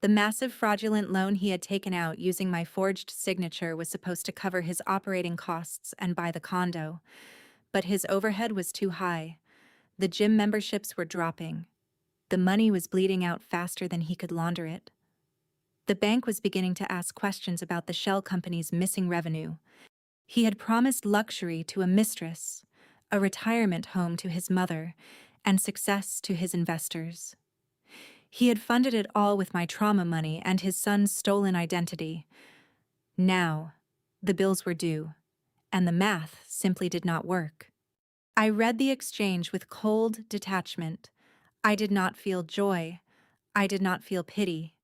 The massive fraudulent loan he had taken out using my forged signature was supposed to cover his operating costs and buy the condo. But his overhead was too high. The gym memberships were dropping. The money was bleeding out faster than he could launder it. The bank was beginning to ask questions about the shell company's missing revenue. He had promised luxury to a mistress, a retirement home to his mother, and success to his investors. He had funded it all with my trauma money and his son's stolen identity. Now, the bills were due, and the math simply did not work. I read the exchange with cold detachment. I did not feel joy. I did not feel pity.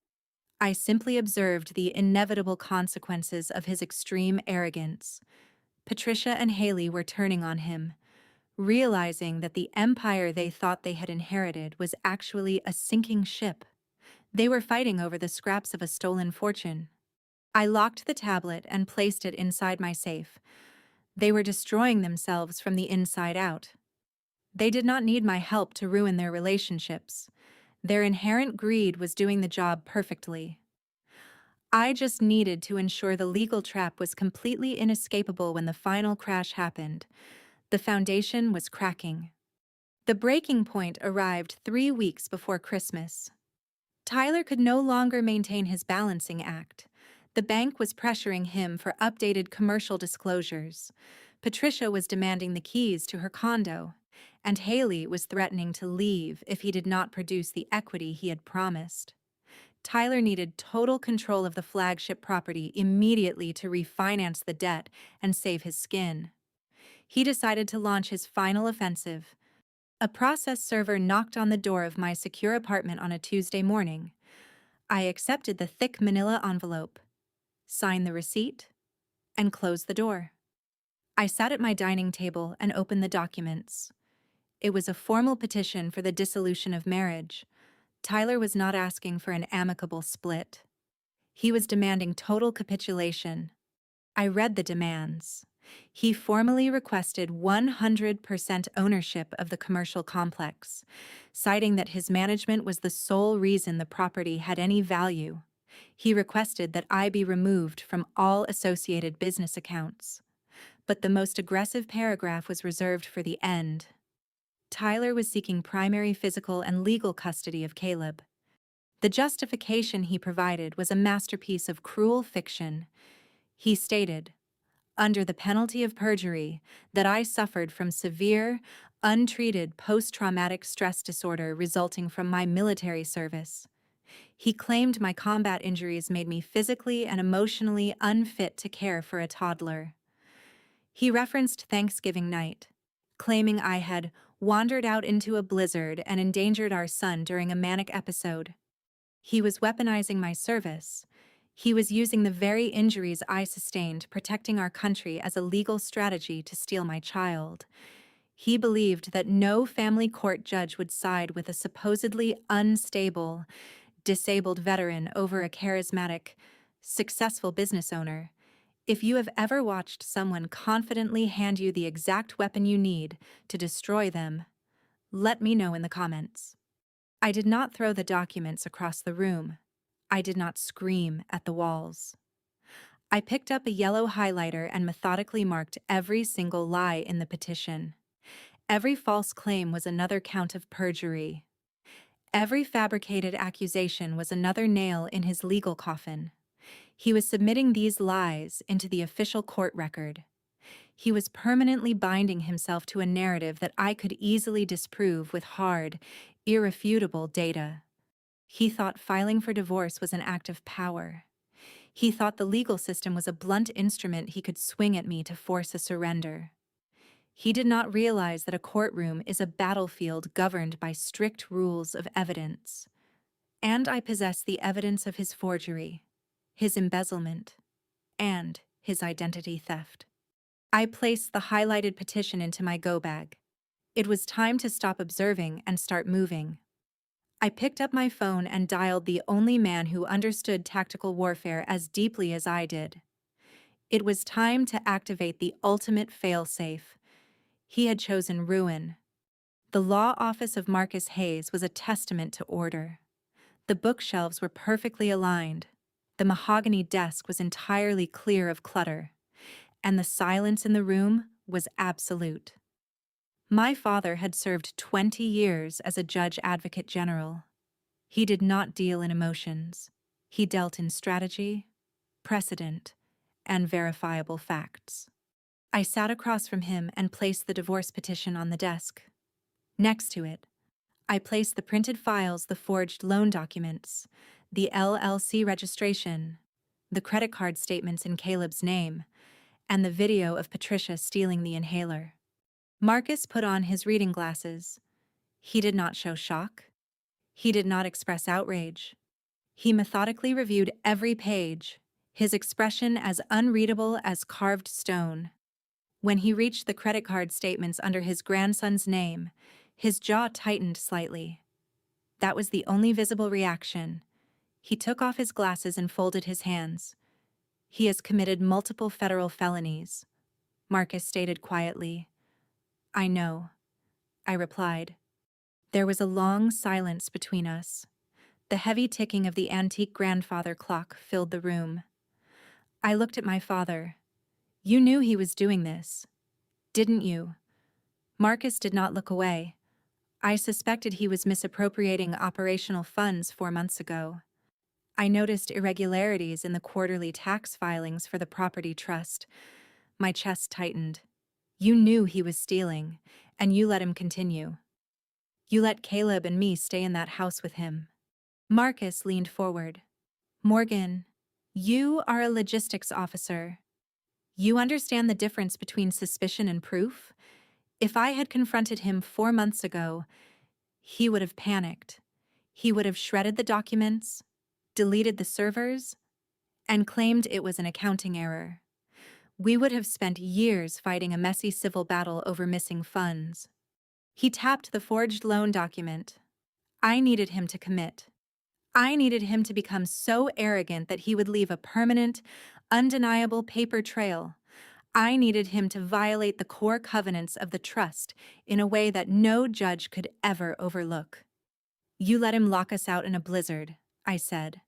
I simply observed the inevitable consequences of his extreme arrogance. Patricia and Haley were turning on him, realizing that the empire they thought they had inherited was actually a sinking ship. They were fighting over the scraps of a stolen fortune. I locked the tablet and placed it inside my safe. They were destroying themselves from the inside out. They did not need my help to ruin their relationships. Their inherent greed was doing the job perfectly. I just needed to ensure the legal trap was completely inescapable when the final crash happened. The foundation was cracking. The breaking point arrived 3 weeks before Christmas. Tyler could no longer maintain his balancing act. The bank was pressuring him for updated commercial disclosures. Patricia was demanding the keys to her condo, and Haley was threatening to leave if he did not produce the equity he had promised. Tyler needed total control of the flagship property immediately to refinance the debt and save his skin. He decided to launch his final offensive, A process server knocked on the door of my secure apartment on a Tuesday morning. I accepted the thick manila envelope, signed the receipt, and closed the door. I sat at my dining table and opened the documents. It was a formal petition for the dissolution of marriage. Tyler was not asking for an amicable split. He was demanding total capitulation. I read the demands. He formally requested 100% ownership of the commercial complex, citing that his management was the sole reason the property had any value. He requested that I be removed from all associated business accounts. But the most aggressive paragraph was reserved for the end. Tyler was seeking primary physical and legal custody of Caleb. The justification he provided was a masterpiece of cruel fiction. He stated, under the penalty of perjury, that I suffered from severe, untreated post-traumatic stress disorder resulting from my military service. He claimed my combat injuries made me physically and emotionally unfit to care for a toddler. He referenced Thanksgiving night, claiming I had wandered out into a blizzard and endangered our son during a manic episode. He was weaponizing my service. He was using the very injuries I sustained protecting our country as a legal strategy to steal my child. He believed that no family court judge would side with a supposedly unstable, disabled veteran over a charismatic, successful business owner. If you have ever watched someone confidently hand you the exact weapon you need to destroy them, let me know in the comments. I did not throw the documents across the room. I did not scream at the walls. I picked up a yellow highlighter and methodically marked every single lie in the petition. Every false claim was another count of perjury. Every fabricated accusation was another nail in his legal coffin. He was submitting these lies into the official court record. He was permanently binding himself to a narrative that I could easily disprove with hard, irrefutable data. He thought filing for divorce was an act of power. He thought the legal system was a blunt instrument he could swing at me to force a surrender. He did not realize that a courtroom is a battlefield governed by strict rules of evidence. And I possess the evidence of his forgery, his embezzlement, and his identity theft. I placed the highlighted petition into my go bag. It was time to stop observing and start moving. I picked up my phone and dialed the only man who understood tactical warfare as deeply as I did. It was time to activate the ultimate failsafe. He had chosen ruin. The law office of Marcus Hayes was a testament to order. The bookshelves were perfectly aligned. The mahogany desk was entirely clear of clutter, and the silence in the room was absolute. My father had served 20 years as a judge advocate general. He did not deal in emotions. He dealt in strategy, precedent, and verifiable facts. I sat across from him and placed the divorce petition on the desk. Next to it, I placed the printed files, the forged loan documents, the LLC registration, the credit card statements in Caleb's name, and the video of Patricia stealing the inhaler. Marcus put on his reading glasses. He did not show shock. He did not express outrage. He methodically reviewed every page, his expression as unreadable as carved stone. When he reached the credit card statements under his grandson's name, his jaw tightened slightly. That was the only visible reaction. He took off his glasses and folded his hands. He has committed multiple federal felonies, Marcus stated quietly. I know, I replied. There was a long silence between us. The heavy ticking of the antique grandfather clock filled the room. I looked at my father. You knew he was doing this, didn't you? Marcus did not look away. I suspected he was misappropriating operational funds 4 months ago. I noticed irregularities in the quarterly tax filings for the property trust. My chest tightened. You knew he was stealing, and you let him continue. You let Caleb and me stay in that house with him. Marcus leaned forward. Morgan, you are a logistics officer. You understand the difference between suspicion and proof? If I had confronted him 4 months ago, he would have panicked. He would have shredded the documents, deleted the servers, and claimed it was an accounting error. We would have spent years fighting a messy civil battle over missing funds. He tapped the forged loan document. I needed him to commit. I needed him to become so arrogant that he would leave a permanent, undeniable paper trail. I needed him to violate the core covenants of the trust in a way that no judge could ever overlook. You let him lock us out in a blizzard, I said,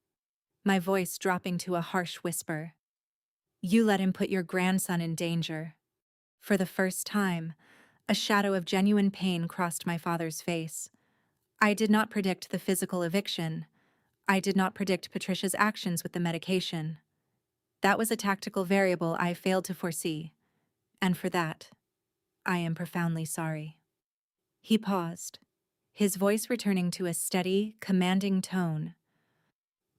my voice dropping to a harsh whisper. You let him put your grandson in danger. For the first time, a shadow of genuine pain crossed my father's face. I did not predict the physical eviction. I did not predict Patricia's actions with the medication. That was a tactical variable I failed to foresee, and for that, I am profoundly sorry. He paused, his voice returning to a steady, commanding tone.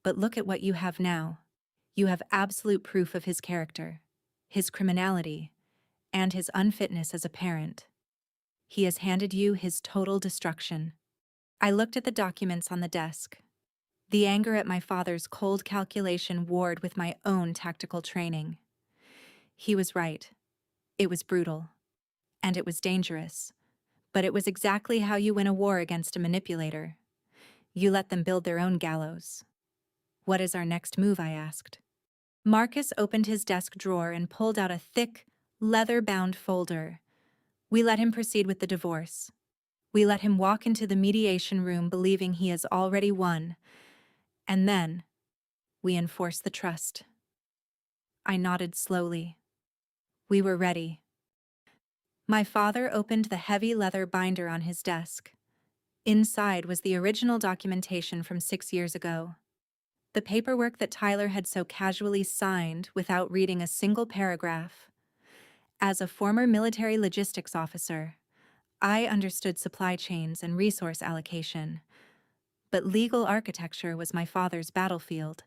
But look at what you have now. You have absolute proof of his character, his criminality, and his unfitness as a parent. He has handed you his total destruction. I looked at the documents on the desk. The anger at my father's cold calculation warred with my own tactical training. He was right. It was brutal. And it was dangerous. But it was exactly how you win a war against a manipulator. You let them build their own gallows. What is our next move? I asked. Marcus opened his desk drawer and pulled out a thick, leather-bound folder. We let him proceed with the divorce. We let him walk into the mediation room believing he has already won. And then, we enforce the trust. I nodded slowly. We were ready. My father opened the heavy leather binder on his desk. Inside was the original documentation from 6 years ago. The paperwork that Tyler had so casually signed without reading a single paragraph. As a former military logistics officer, I understood supply chains and resource allocation. But legal architecture was my father's battlefield.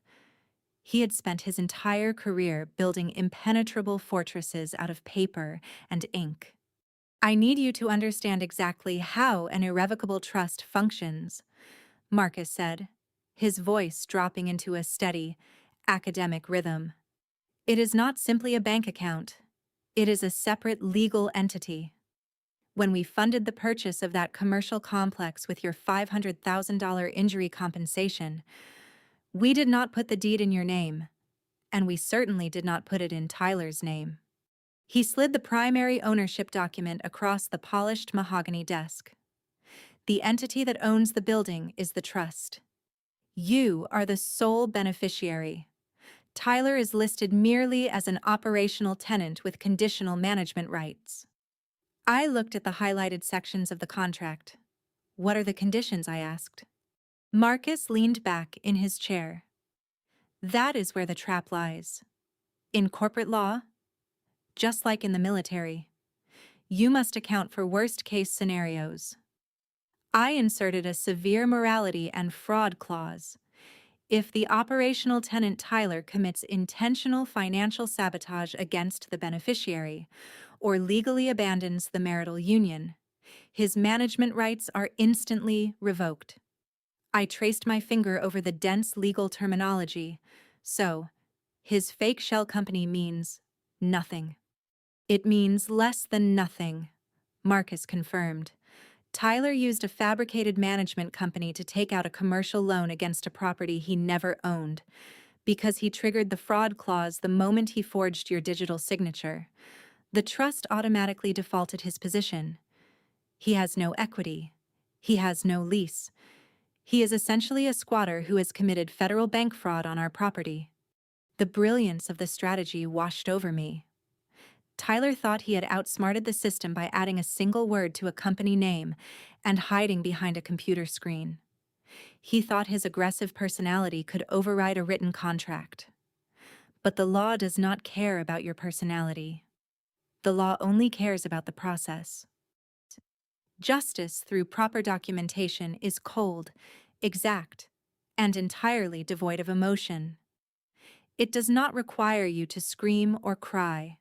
He had spent his entire career building impenetrable fortresses out of paper and ink. I need you to understand exactly how an irrevocable trust functions, Marcus said, his voice dropping into a steady, academic rhythm. It is not simply a bank account. It is a separate legal entity. When we funded the purchase of that commercial complex with your $500,000 injury compensation, we did not put the deed in your name, and we certainly did not put it in Tyler's name. He slid the primary ownership document across the polished mahogany desk. The entity that owns the building is the trust. You are the sole beneficiary. Tyler is listed merely as an operational tenant with conditional management rights. I looked at the highlighted sections of the contract. What are the conditions? I asked. Marcus leaned back in his chair. That is where the trap lies. In corporate law, just like in the military, you must account for worst-case scenarios. I inserted a severe morality and fraud clause. If the operational tenant Tyler commits intentional financial sabotage against the beneficiary or legally abandons the marital union, his management rights are instantly revoked. I traced my finger over the dense legal terminology. So, his fake shell company means nothing. It means less than nothing, Marcus confirmed. Tyler used a fabricated management company to take out a commercial loan against a property he never owned, because he triggered the fraud clause the moment he forged your digital signature. The trust automatically defaulted his position. He has no equity. He has no lease. He is essentially a squatter who has committed federal bank fraud on our property. The brilliance of the strategy washed over me. Tyler thought he had outsmarted the system by adding a single word to a company name and hiding behind a computer screen. He thought his aggressive personality could override a written contract. But the law does not care about your personality. The law only cares about the process. Justice through proper documentation is cold, exact, and entirely devoid of emotion. It does not require you to scream or cry.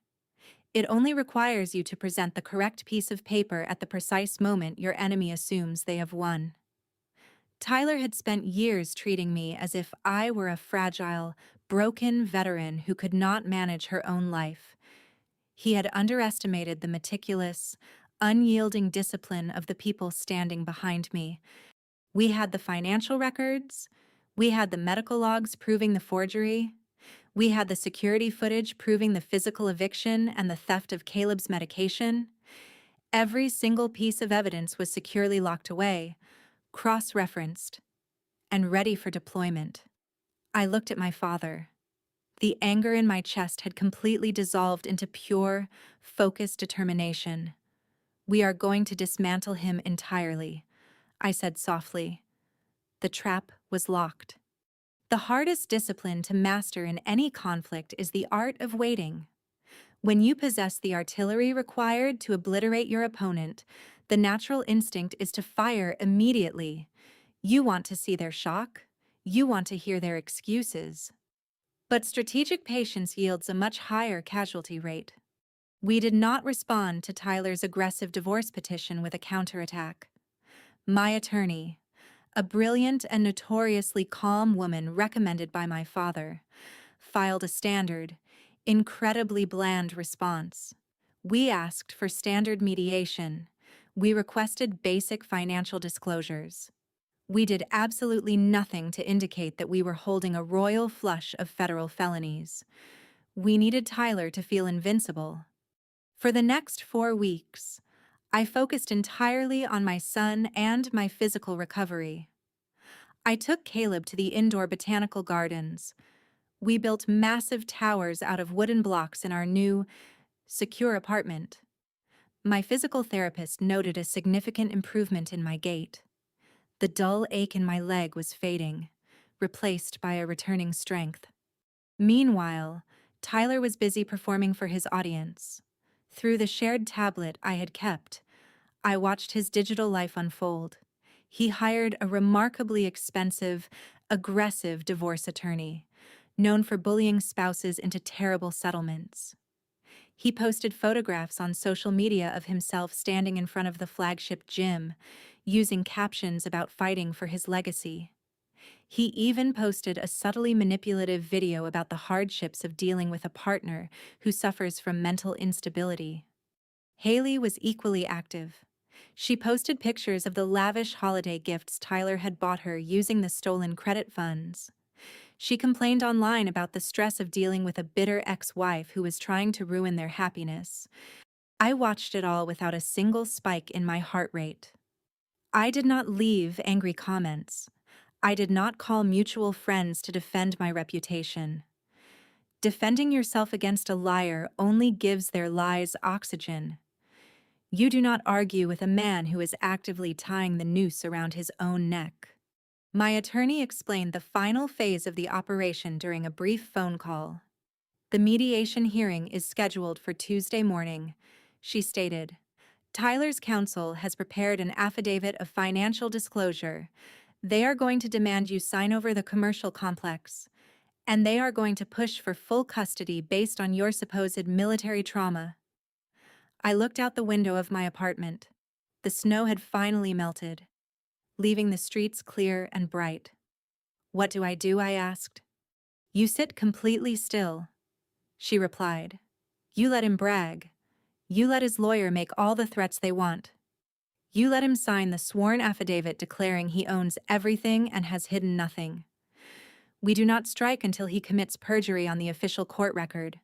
It only requires you to present the correct piece of paper at the precise moment your enemy assumes they have won. Tyler had spent years treating me as if I were a fragile, broken veteran who could not manage her own life. He had underestimated the meticulous, unyielding discipline of the people standing behind me. We had the financial records, we had the medical logs proving the forgery, we had the security footage proving the physical eviction and the theft of Caleb's medication. Every single piece of evidence was securely locked away, cross-referenced, and ready for deployment. I looked at my father. The anger in my chest had completely dissolved into pure, focused determination. "We are going to dismantle him entirely," I said softly. The trap was locked. The hardest discipline to master in any conflict is the art of waiting. When you possess the artillery required to obliterate your opponent, the natural instinct is to fire immediately. You want to see their shock. You want to hear their excuses. But strategic patience yields a much higher casualty rate. We did not respond to Tyler's aggressive divorce petition with a counterattack. My attorney, a brilliant and notoriously calm woman recommended by my father, filed a standard, incredibly bland response. We asked for standard mediation. We requested basic financial disclosures. We did absolutely nothing to indicate that we were holding a royal flush of federal felonies. We needed Tyler to feel invincible. For the next 4 weeks, I focused entirely on my son and my physical recovery. I took Caleb to the indoor botanical gardens. We built massive towers out of wooden blocks in our new, secure apartment. My physical therapist noted a significant improvement in my gait. The dull ache in my leg was fading, replaced by a returning strength. Meanwhile, Tyler was busy performing for his audience. Through the shared tablet I had kept, I watched his digital life unfold. He hired a remarkably expensive, aggressive divorce attorney, known for bullying spouses into terrible settlements. He posted photographs on social media of himself standing in front of the flagship gym, using captions about fighting for his legacy. He even posted a subtly manipulative video about the hardships of dealing with a partner who suffers from mental instability. Haley was equally active. She posted pictures of the lavish holiday gifts Tyler had bought her using the stolen credit funds. She complained online about the stress of dealing with a bitter ex-wife who was trying to ruin their happiness. I watched it all without a single spike in my heart rate. I did not leave angry comments. I did not call mutual friends to defend my reputation. Defending yourself against a liar only gives their lies oxygen. You do not argue with a man who is actively tying the noose around his own neck. My attorney explained the final phase of the operation during a brief phone call. "The mediation hearing is scheduled for Tuesday morning," she stated. "Tyler's counsel has prepared an affidavit of financial disclosure. They are going to demand you sign over the commercial complex, and they are going to push for full custody based on your supposed military trauma." I looked out the window of my apartment. The snow had finally melted, leaving the streets clear and bright. "What do?" I asked. "You sit completely still," she replied. "You let him brag. You let his lawyer make all the threats they want. You let him sign the sworn affidavit declaring he owns everything and has hidden nothing. We do not strike until he commits perjury on the official court record."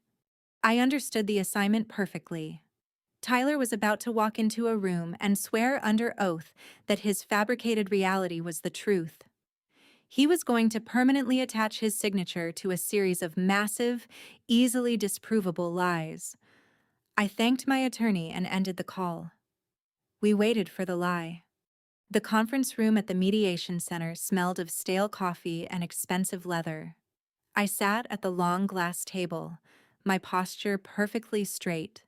I understood the assignment perfectly. Tyler was about to walk into a room and swear under oath that his fabricated reality was the truth. He was going to permanently attach his signature to a series of massive, easily disprovable lies. I thanked my attorney and ended the call. We waited for the lie. The conference room at the mediation center smelled of stale coffee and expensive leather. I sat at the long glass table, my posture perfectly straight,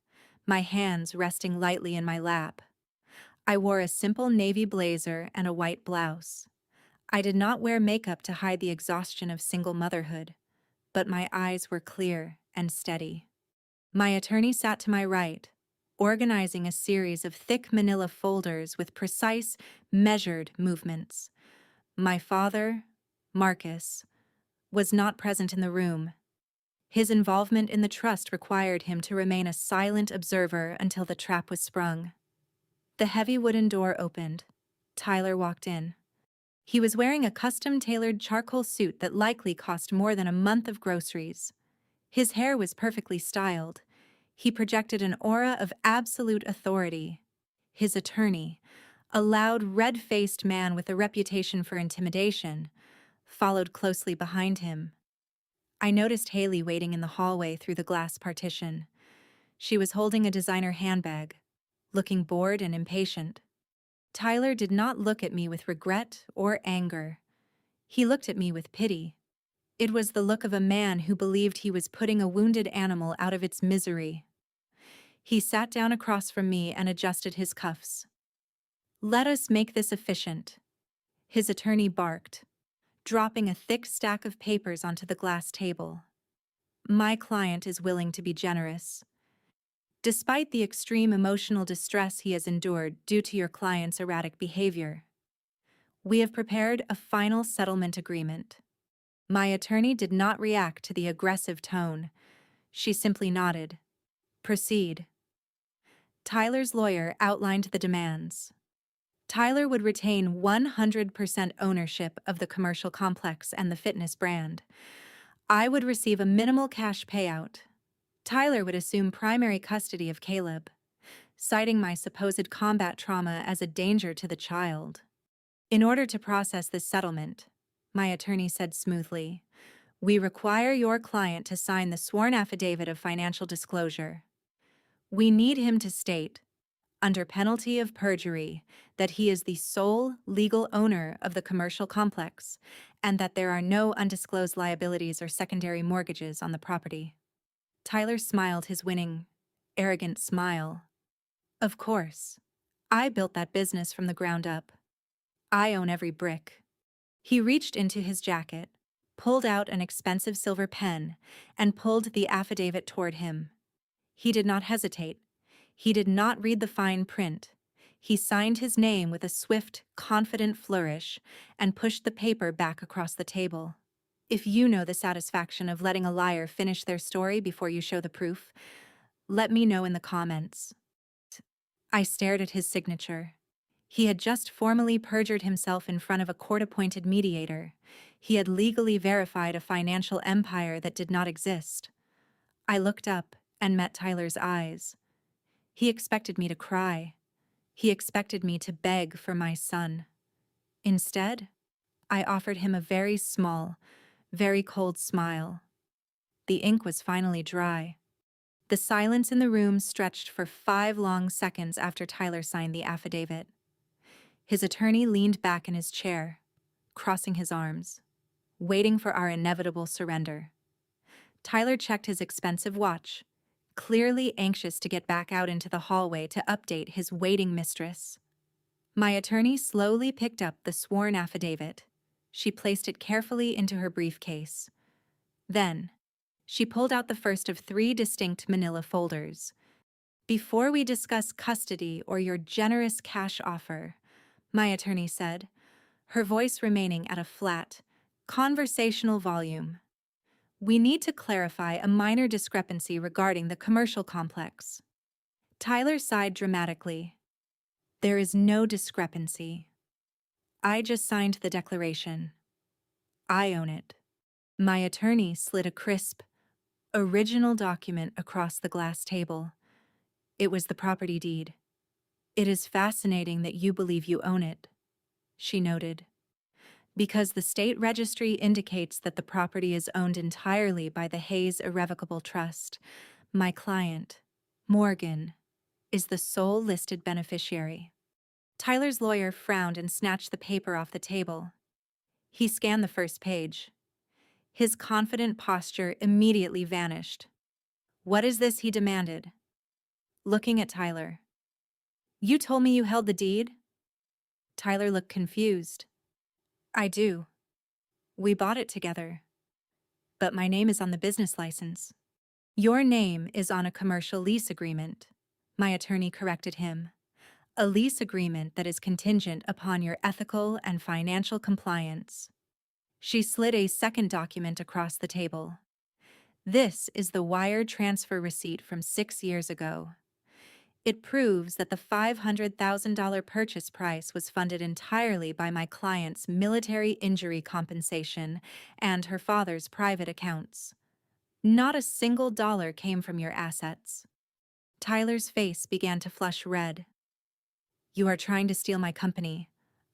my hands resting lightly in my lap. I wore a simple navy blazer and a white blouse. I did not wear makeup to hide the exhaustion of single motherhood, but my eyes were clear and steady. My attorney sat to my right, organizing a series of thick manila folders with precise, measured movements. My father, Marcus, was not present in the room. His involvement in the trust required him to remain a silent observer until the trap was sprung. The heavy wooden door opened. Tyler walked in. He was wearing a custom-tailored charcoal suit that likely cost more than a month of groceries. His hair was perfectly styled. He projected an aura of absolute authority. His attorney, a loud, red-faced man with a reputation for intimidation, followed closely behind him. I noticed Haley waiting in the hallway through the glass partition. She was holding a designer handbag, looking bored and impatient. Tyler did not look at me with regret or anger. He looked at me with pity. It was the look of a man who believed he was putting a wounded animal out of its misery. He sat down across from me and adjusted his cuffs. "Let us make this efficient," his attorney barked, dropping a thick stack of papers onto the glass table. "My client is willing to be generous. Despite the extreme emotional distress he has endured due to your client's erratic behavior, we have prepared a final settlement agreement." My attorney did not react to the aggressive tone. She simply nodded. "Proceed." Tyler's lawyer outlined the demands. Tyler would retain 100% ownership of the commercial complex and the fitness brand. I would receive a minimal cash payout. Tyler would assume primary custody of Caleb, citing my supposed combat trauma as a danger to the child. In order to process this settlement, my attorney said smoothly, we require your client to sign the sworn affidavit of financial disclosure. We need him to state, under penalty of perjury, that he is the sole legal owner of the commercial complex and that there are no undisclosed liabilities or secondary mortgages on the property. Tyler smiled his winning, arrogant smile. Of course. I built that business from the ground up. I own every brick. He reached into his jacket, pulled out an expensive silver pen, and pulled the affidavit toward him. He did not hesitate. He did not read the fine print. He signed his name with a swift, confident flourish and pushed the paper back across the table. If you know the satisfaction of letting a liar finish their story before you show the proof, let me know in the comments. I stared at his signature. He had just formally perjured himself in front of a court-appointed mediator. He had legally verified a financial empire that did not exist. I looked up and met Tyler's eyes. He expected me to cry. He expected me to beg for my son. Instead, I offered him a very small, very cold smile. The ink was finally dry. The silence in the room stretched for 5 long seconds after Tyler signed the affidavit. His attorney leaned back in his chair, crossing his arms, waiting for our inevitable surrender. Tyler checked his expensive watch, clearly anxious to get back out into the hallway to update his waiting mistress. My attorney slowly picked up the sworn affidavit. She placed it carefully into her briefcase. Then, she pulled out the first of 3 distinct manila folders. "Before we discuss custody or your generous cash offer," my attorney said, her voice remaining at a flat, conversational volume, "we need to clarify a minor discrepancy regarding the commercial complex." Tyler sighed dramatically. "There is no discrepancy. I just signed the declaration. I own it." My attorney slid a crisp, original document across the glass table. It was the property deed. "It is fascinating that you believe you own it," she noted, "because the state registry indicates that the property is owned entirely by the Hayes Irrevocable Trust. My client, Morgan, is the sole listed beneficiary." Tyler's lawyer frowned and snatched the paper off the table. He scanned the first page. His confident posture immediately vanished. "What is this?" he demanded, looking at Tyler. "You told me you held the deed?" Tyler looked confused. "I do. We bought it together. But my name is on the business license." Your name is on a commercial lease agreement. My attorney corrected him. A lease agreement that is contingent upon your ethical and financial compliance. She slid a second document across the table. This is the wire transfer receipt from 6 years ago. It proves that the $500,000 purchase price was funded entirely by my client's military injury compensation and her father's private accounts. Not a single dollar came from your assets. Tyler's face began to flush red. You are trying to steal my company.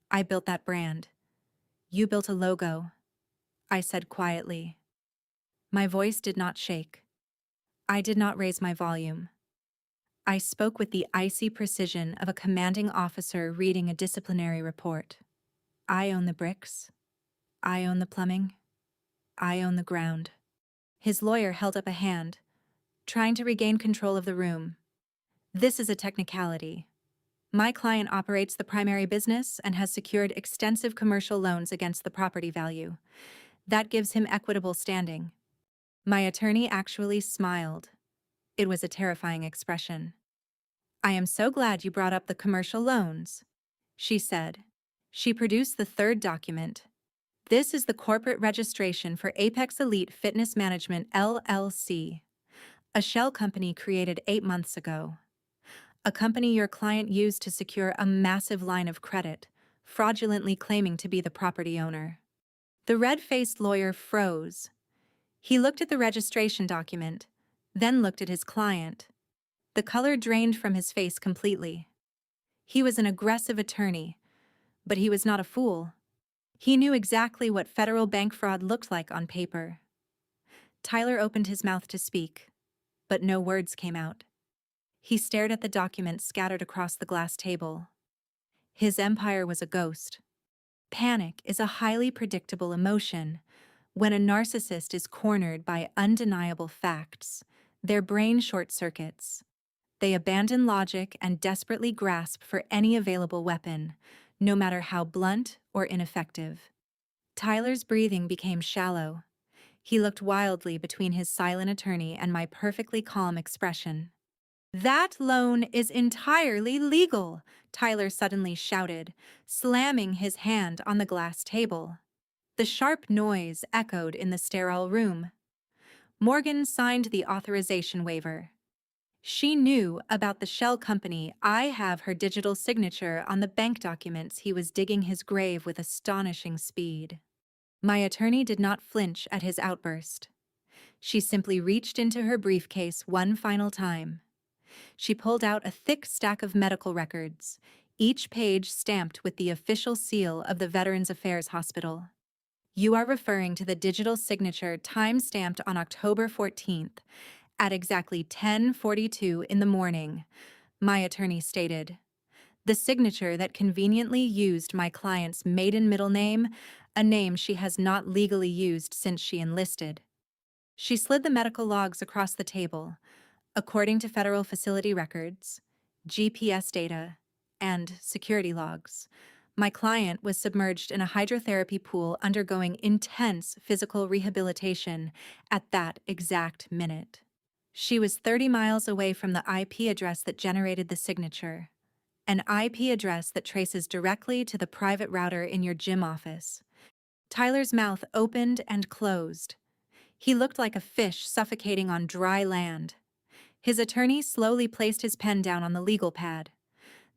I built that brand. You built a logo, I said quietly. My voice did not shake. I did not raise my volume. I spoke with the icy precision of a commanding officer reading a disciplinary report. I own the bricks. I own the plumbing. I own the ground. His lawyer held up a hand, trying to regain control of the room. This is a technicality. My client operates the primary business and has secured extensive commercial loans against the property value. That gives him equitable standing. My attorney actually smiled. It was a terrifying expression. I am so glad you brought up the commercial loans, she said. She produced the third document. This is the corporate registration for Apex Elite Fitness Management LLC, a shell company created 8 months ago. A company your client used to secure a massive line of credit, fraudulently claiming to be the property owner. The red-faced lawyer froze. He looked at the registration document, then looked at his client. The color drained from his face completely. He was an aggressive attorney, but he was not a fool. He knew exactly what federal bank fraud looked like on paper. Tyler opened his mouth to speak, but no words came out. He stared at the documents scattered across the glass table. His empire was a ghost. Panic is a highly predictable emotion. When a narcissist is cornered by undeniable facts, their brain short-circuits. They abandon logic and desperately grasp for any available weapon, no matter how blunt or ineffective. Tyler's breathing became shallow. He looked wildly between his silent attorney and my perfectly calm expression. That loan is entirely legal, Tyler suddenly shouted, slamming his hand on the glass table. The sharp noise echoed in the sterile room. Morgan signed the authorization waiver. She knew about the shell company. I have her digital signature on the bank documents. He was digging his grave with astonishing speed. My attorney did not flinch at his outburst. She simply reached into her briefcase one final time. She pulled out a thick stack of medical records, each page stamped with the official seal of the Veterans Affairs Hospital. You are referring to the digital signature time-stamped on October 14th, at exactly 10:42 in the morning, my attorney stated. The signature that conveniently used my client's maiden middle name, a name she has not legally used since she enlisted. She slid the medical logs across the table. According to federal facility records, GPS data, and security logs, my client was submerged in a hydrotherapy pool undergoing intense physical rehabilitation at that exact minute. She was 30 miles away from the IP address that generated the signature, an IP address that traces directly to the private router in your gym office. Tyler's mouth opened and closed. He looked like a fish suffocating on dry land. His attorney slowly placed his pen down on the legal pad.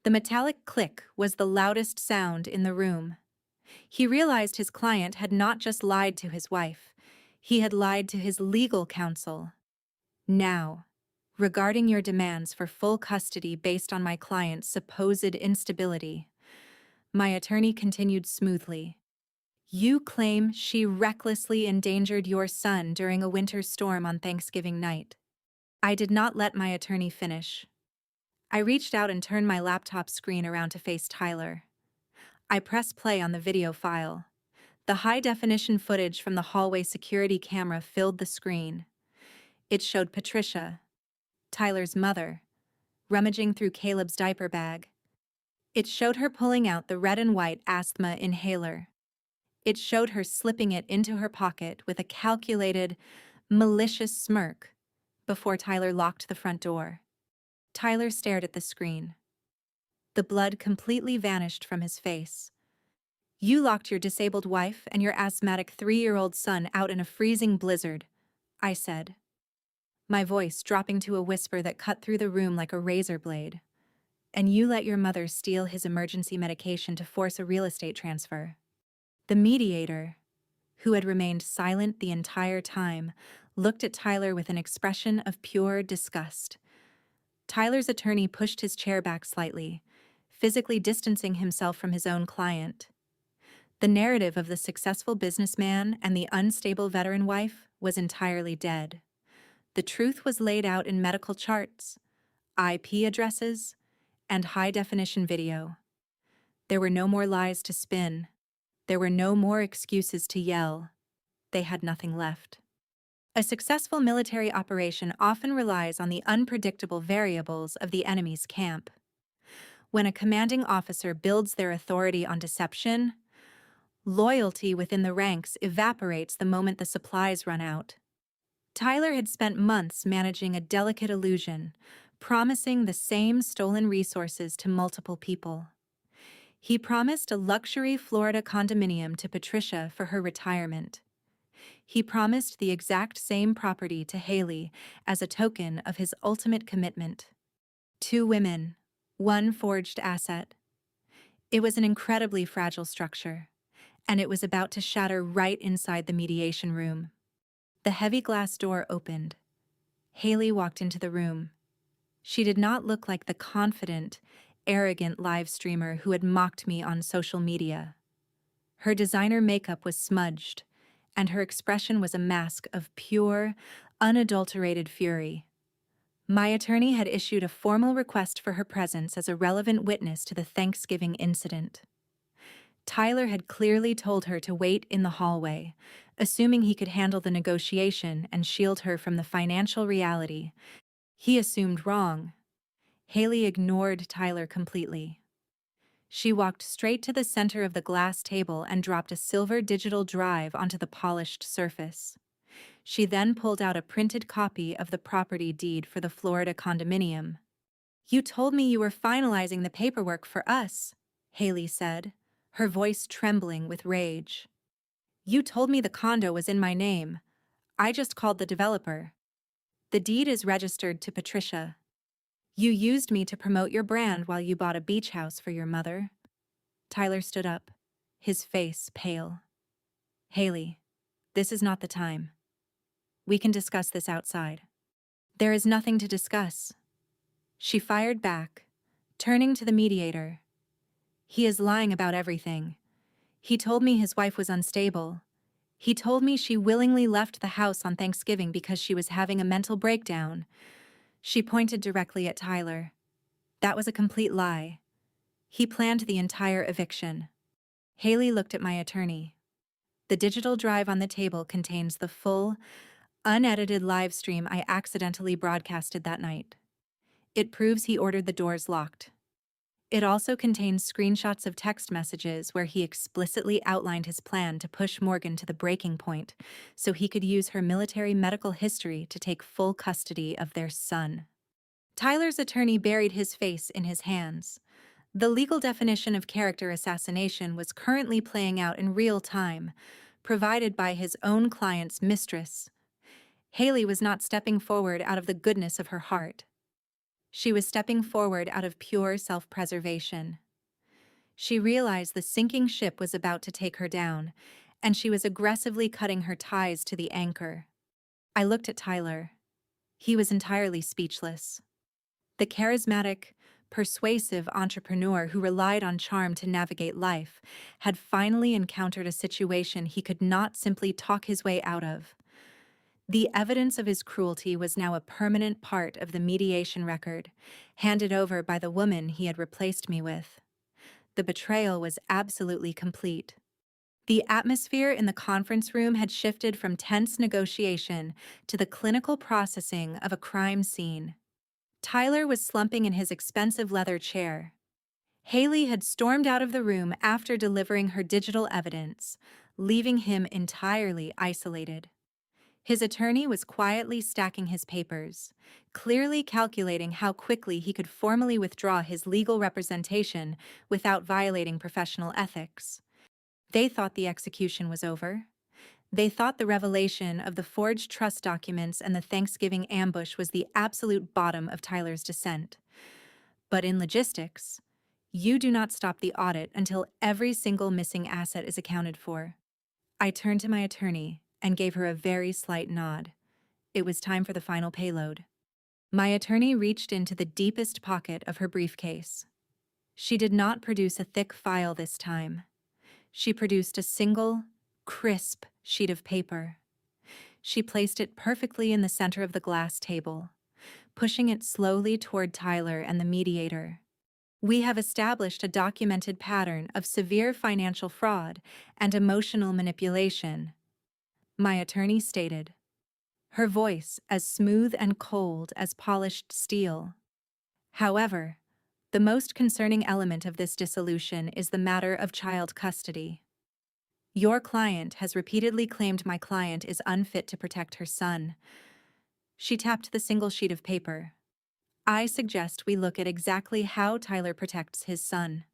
The metallic click was the loudest sound in the room. He realized his client had not just lied to his wife. He had lied to his legal counsel. Now, regarding your demands for full custody based on my client's supposed instability, my attorney continued smoothly. You claim she recklessly endangered your son during a winter storm on Thanksgiving night. I did not let my attorney finish. I reached out and turned my laptop screen around to face Tyler. I pressed play on the video file. The high-definition footage from the hallway security camera filled the screen. It showed Patricia, Tyler's mother, rummaging through Caleb's diaper bag. It showed her pulling out the red and white asthma inhaler. It showed her slipping it into her pocket with a calculated, malicious smirk, before Tyler locked the front door. Tyler stared at the screen. The blood completely vanished from his face. "You locked your disabled wife and your asthmatic 3-year-old son out in a freezing blizzard," I said, my voice dropping to a whisper that cut through the room like a razor blade. "And you let your mother steal his emergency medication to force a real estate transfer." The mediator, who had remained silent the entire time, looked at Tyler with an expression of pure disgust. Tyler's attorney pushed his chair back slightly, physically distancing himself from his own client. The narrative of the successful businessman and the unstable veteran wife was entirely dead. The truth was laid out in medical charts, IP addresses, and high-definition video. There were no more lies to spin. There were no more excuses to yell. They had nothing left. A successful military operation often relies on the unpredictable variables of the enemy's camp. When a commanding officer builds their authority on deception, loyalty within the ranks evaporates the moment the supplies run out. Tyler had spent months managing a delicate illusion, promising the same stolen resources to multiple people. He promised a luxury Florida condominium to Patricia for her retirement. He promised the exact same property to Haley as a token of his ultimate commitment. 2 women, 1 forged asset. It was an incredibly fragile structure, and it was about to shatter right inside the mediation room. The heavy glass door opened. Haley walked into the room. She did not look like the confident, arrogant live streamer who had mocked me on social media. Her designer makeup was smudged, and her expression was a mask of pure, unadulterated fury. My attorney had issued a formal request for her presence as a relevant witness to the Thanksgiving incident. Tyler had clearly told her to wait in the hallway, assuming he could handle the negotiation and shield her from the financial reality. He assumed wrong. Haley ignored Tyler completely. She walked straight to the center of the glass table and dropped a silver digital drive onto the polished surface. She then pulled out a printed copy of the property deed for the Florida condominium. "You told me you were finalizing the paperwork for us," Haley said, her voice trembling with rage. "You told me the condo was in my name. I just called the developer. The deed is registered to Patricia. You used me to promote your brand while you bought a beach house for your mother." Tyler stood up, his face pale. "Haley, this is not the time. We can discuss this outside." "There is nothing to discuss," she fired back, turning to the mediator. "He is lying about everything. He told me his wife was unstable. He told me she willingly left the house on Thanksgiving because she was having a mental breakdown." She pointed directly at Tyler. "That was a complete lie. He planned the entire eviction." Haley looked at my attorney. "The digital drive on the table contains the full, unedited live stream I accidentally broadcasted that night. It proves he ordered the doors locked. It also contains screenshots of text messages where he explicitly outlined his plan to push Morgan to the breaking point so he could use her military medical history to take full custody of their son." Tyler's attorney buried his face in his hands. The legal definition of character assassination was currently playing out in real time, provided by his own client's mistress. Haley was not stepping forward out of the goodness of her heart. She was stepping forward out of pure self-preservation. She realized the sinking ship was about to take her down, and she was aggressively cutting her ties to the anchor. I looked at Tyler. He was entirely speechless. The charismatic, persuasive entrepreneur who relied on charm to navigate life had finally encountered a situation he could not simply talk his way out of. The evidence of his cruelty was now a permanent part of the mediation record, handed over by the woman he had replaced me with. The betrayal was absolutely complete. The atmosphere in the conference room had shifted from tense negotiation to the clinical processing of a crime scene. Tyler was slumping in his expensive leather chair. Haley had stormed out of the room after delivering her digital evidence, leaving him entirely isolated. His attorney was quietly stacking his papers, clearly calculating how quickly he could formally withdraw his legal representation without violating professional ethics. They thought the execution was over. They thought the revelation of the forged trust documents and the Thanksgiving ambush was the absolute bottom of Tyler's descent. But in logistics, you do not stop the audit until every single missing asset is accounted for. I turned to my attorney and gave her a very slight nod. It was time for the final payload. My attorney reached into the deepest pocket of her briefcase. She did not produce a thick file this time. She produced a single, crisp sheet of paper. She placed it perfectly in the center of the glass table, pushing it slowly toward Tyler and the mediator. We have established a documented pattern of severe financial fraud and emotional manipulation, my attorney stated, her voice as smooth and cold as polished steel. However, the most concerning element of this dissolution is the matter of child custody. Your client has repeatedly claimed my client is unfit to protect her son. She tapped the single sheet of paper. I suggest we look at exactly how Tyler protects his son.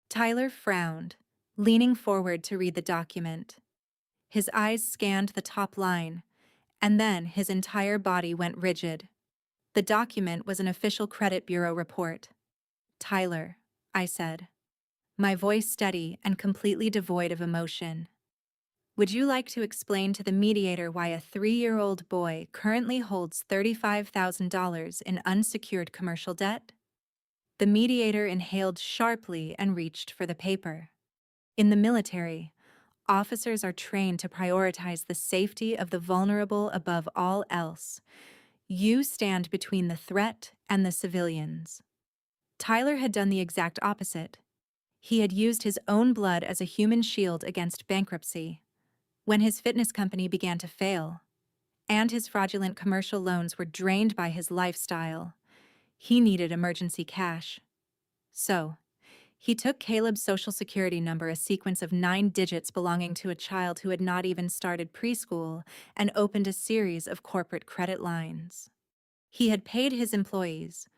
Tyler frowned, leaning forward to read the document. His eyes scanned the top line, and then his entire body went rigid. The document was an official credit bureau report. Tyler, I said, my voice steady and completely devoid of emotion. Would you like to explain to the mediator why a 3-year-old boy currently holds $35,000 in unsecured commercial debt? The mediator inhaled sharply and reached for the paper. In the military, officers are trained to prioritize the safety of the vulnerable above all else. You stand between the threat and the civilians. Tyler had done the exact opposite. He had used his own blood as a human shield against bankruptcy. When his fitness company began to fail, and his fraudulent commercial loans were drained by his lifestyle, he needed emergency cash. So, he took Caleb's social security number, a sequence of 9 digits belonging to a child who had not even started preschool, and opened a series of corporate credit lines. He had paid his employees,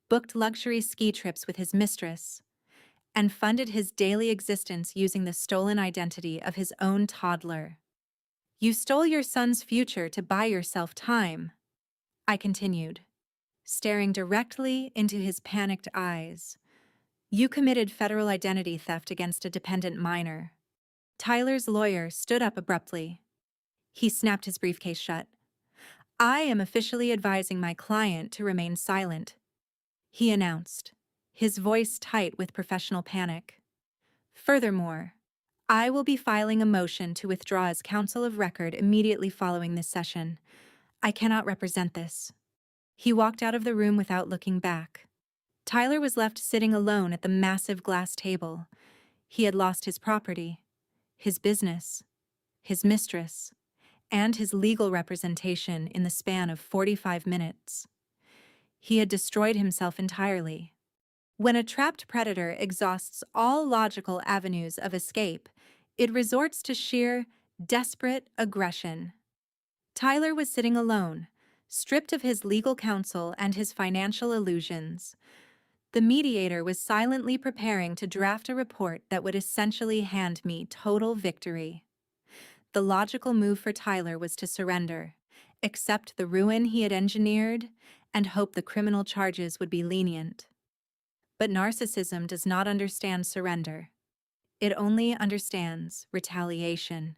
booked luxury ski trips with his mistress, and funded his daily existence using the stolen identity of his own toddler. You stole your son's future to buy yourself time, I continued, staring directly into his panicked eyes. You committed federal identity theft against a dependent minor. Tyler's lawyer stood up abruptly. He snapped his briefcase shut. I am officially advising my client to remain silent, he announced, his voice tight with professional panic. Furthermore, I will be filing a motion to withdraw as counsel of record immediately following this session. I cannot represent this. He walked out of the room without looking back. Tyler was left sitting alone at the massive glass table. He had lost his property, his business, his mistress, and his legal representation in the span of 45 minutes. He had destroyed himself entirely. When a trapped predator exhausts all logical avenues of escape, it resorts to sheer, desperate aggression. Tyler was sitting alone, stripped of his legal counsel and his financial illusions. The mediator was silently preparing to draft a report that would essentially hand me total victory. The logical move for Tyler was to surrender, accept the ruin he had engineered, and hope the criminal charges would be lenient. But narcissism does not understand surrender. It only understands retaliation.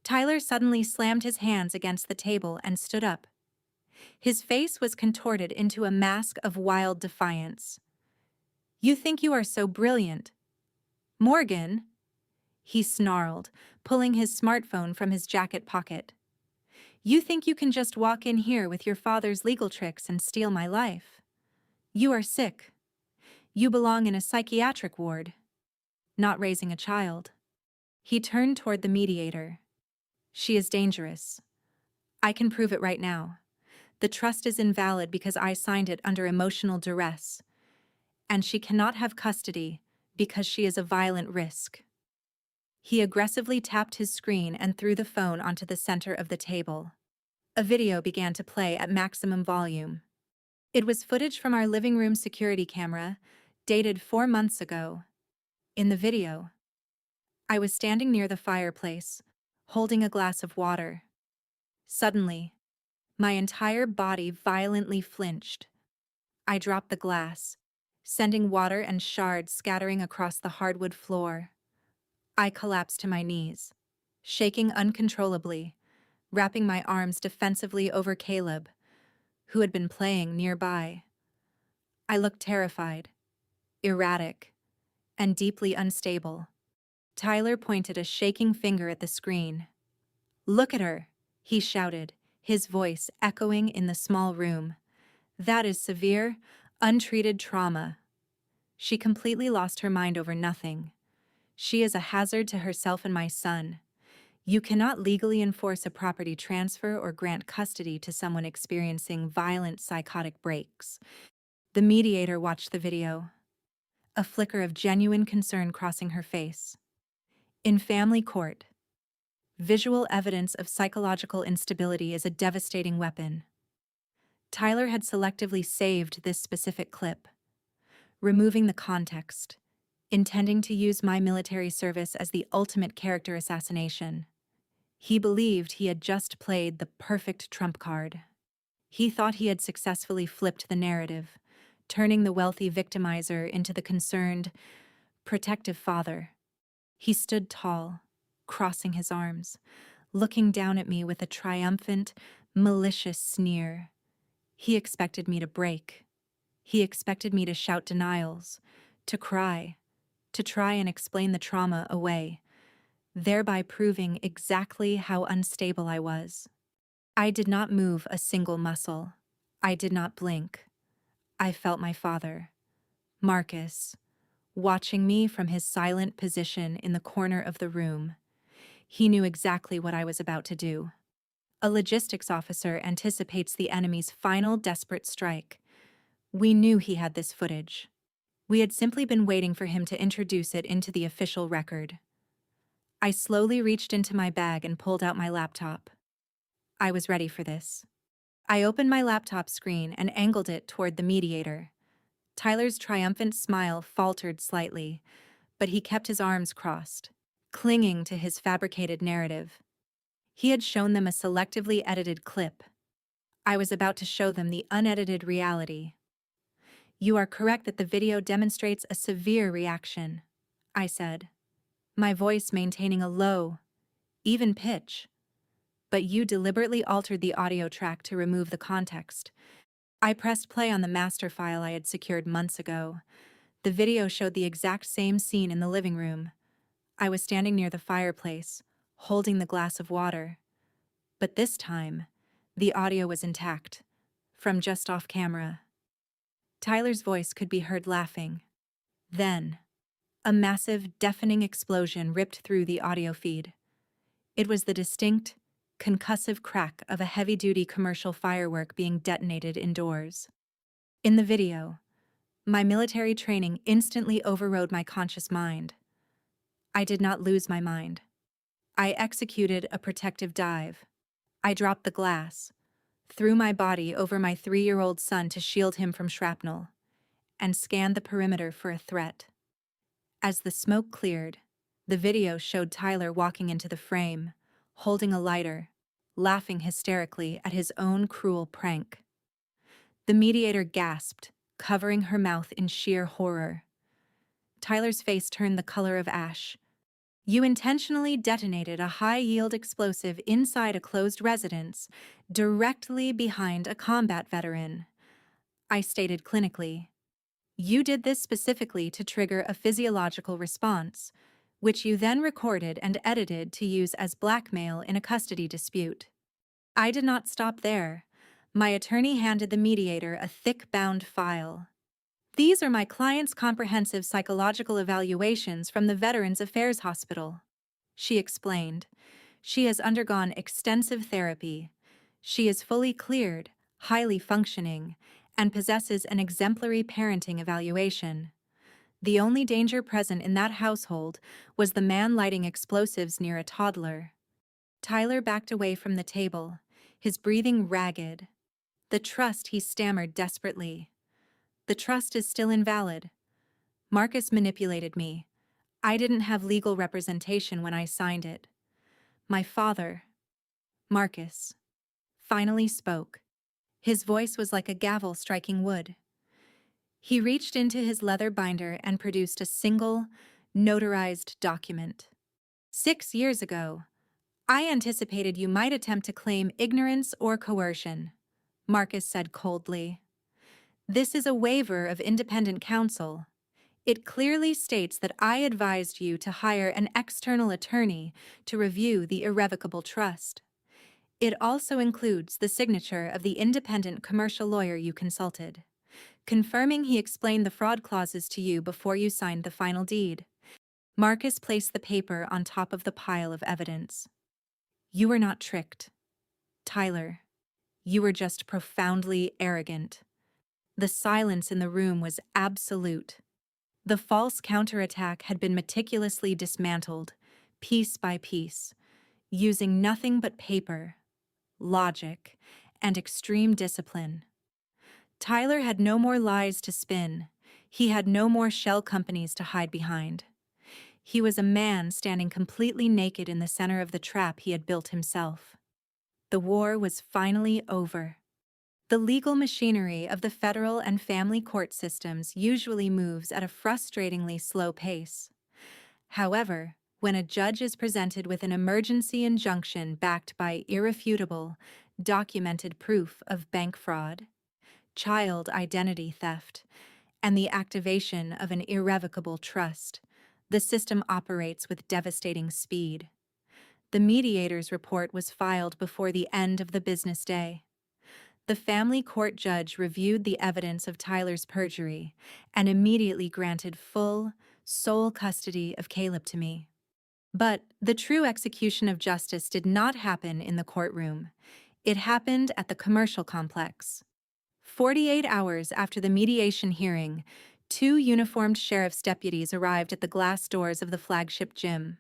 Tyler suddenly slammed his hands against the table and stood up. His face was contorted into a mask of wild defiance. You think you are so brilliant. Morgan, he snarled, pulling his smartphone from his jacket pocket. You think you can just walk in here with your father's legal tricks and steal my life? You are sick. You belong in a psychiatric ward, not raising a child. He turned toward the mediator. She is dangerous. I can prove it right now. The trust is invalid because I signed it under emotional duress. And she cannot have custody because she is a violent risk. He aggressively tapped his screen and threw the phone onto the center of the table. A video began to play at maximum volume. It was footage from our living room security camera, dated 4 months ago. In the video, I was standing near the fireplace, holding a glass of water. Suddenly, my entire body violently flinched. I dropped the glass, sending water and shards scattering across the hardwood floor. I collapsed to my knees, shaking uncontrollably, wrapping my arms defensively over Caleb, who had been playing nearby. I looked terrified, erratic, and deeply unstable. Tyler pointed a shaking finger at the screen. "Look at her," he shouted, his voice echoing in the small room. "That is severe, untreated trauma. She completely lost her mind over nothing. She is a hazard to herself and my son. You cannot legally enforce a property transfer or grant custody to someone experiencing violent psychotic breaks." The mediator watched the video, a flicker of genuine concern crossing her face. In family court, visual evidence of psychological instability is a devastating weapon. Tyler had selectively saved this specific clip, removing the context, intending to use my military service as the ultimate character assassination. He believed he had just played the perfect trump card. He thought he had successfully flipped the narrative, turning the wealthy victimizer into the concerned, protective father. He stood tall, crossing his arms, looking down at me with a triumphant, malicious sneer. He expected me to break. He expected me to shout denials, to cry, to try and explain the trauma away, thereby proving exactly how unstable I was. I did not move a single muscle. I did not blink. I felt my father, Marcus, watching me from his silent position in the corner of the room. He knew exactly what I was about to do. A logistics officer anticipates the enemy's final desperate strike. We knew he had this footage. We had simply been waiting for him to introduce it into the official record. I slowly reached into my bag and pulled out my laptop. I was ready for this. I opened my laptop screen and angled it toward the mediator. Tyler's triumphant smile faltered slightly, but he kept his arms crossed, clinging to his fabricated narrative. He had shown them a selectively edited clip. I was about to show them the unedited reality. "You are correct that the video demonstrates a severe reaction," I said, my voice maintaining a low, even pitch. "But you deliberately altered the audio track to remove the context." I pressed play on the master file I had secured months ago. The video showed the exact same scene in the living room. I was standing near the fireplace, holding the glass of water. But this time, the audio was intact, from just off camera. Tyler's voice could be heard laughing. Then, a massive, deafening explosion ripped through the audio feed. It was the distinct, concussive crack of a heavy-duty commercial firework being detonated indoors. In the video, my military training instantly overrode my conscious mind. I did not lose my mind. I executed a protective dive. I dropped the glass, threw my body over my 3-year-old son to shield him from shrapnel, and scanned the perimeter for a threat. As the smoke cleared, the video showed Tyler walking into the frame, holding a lighter, laughing hysterically at his own cruel prank. The mediator gasped, covering her mouth in sheer horror. Tyler's face turned the color of ash. "You intentionally detonated a high-yield explosive inside a closed residence, directly behind a combat veteran," I stated clinically. "You did this specifically to trigger a physiological response, which you then recorded and edited to use as blackmail in a custody dispute." I did not stop there. My attorney handed the mediator a thick-bound file. "These are my client's comprehensive psychological evaluations from the Veterans Affairs Hospital," she explained. "She has undergone extensive therapy. She is fully cleared, highly functioning, and possesses an exemplary parenting evaluation. The only danger present in that household was the man lighting explosives near a toddler." Tyler backed away from the table, his breathing ragged. "The trust," he stammered desperately. "The trust is still invalid. Marcus manipulated me. I didn't have legal representation when I signed it. My father, Marcus, finally spoke. His voice was like a gavel striking wood. He reached into his leather binder and produced a single, notarized document. 6 years ago, I anticipated you might attempt to claim ignorance or coercion," Marcus said coldly. "This is a waiver of independent counsel. It clearly states that I advised you to hire an external attorney to review the irrevocable trust. It also includes the signature of the independent commercial lawyer you consulted, confirming he explained the fraud clauses to you before you signed the final deed." Marcus placed the paper on top of the pile of evidence. "You were not tricked, Tyler. You were just profoundly arrogant." The silence in the room was absolute. The false counterattack had been meticulously dismantled, piece by piece, using nothing but paper, logic, and extreme discipline. Tyler had no more lies to spin. He had no more shell companies to hide behind. He was a man standing completely naked in the center of the trap he had built himself. The war was finally over. The legal machinery of the federal and family court systems usually moves at a frustratingly slow pace. However, when a judge is presented with an emergency injunction backed by irrefutable, documented proof of bank fraud, child identity theft, and the activation of an irrevocable trust, the system operates with devastating speed. The mediator's report was filed before the end of the business day. The family court judge reviewed the evidence of Tyler's perjury and immediately granted full, sole custody of Caleb to me. But the true execution of justice did not happen in the courtroom. It happened at the commercial complex. 48 hours after the mediation hearing, 2 uniformed sheriff's deputies arrived at the glass doors of the flagship gym.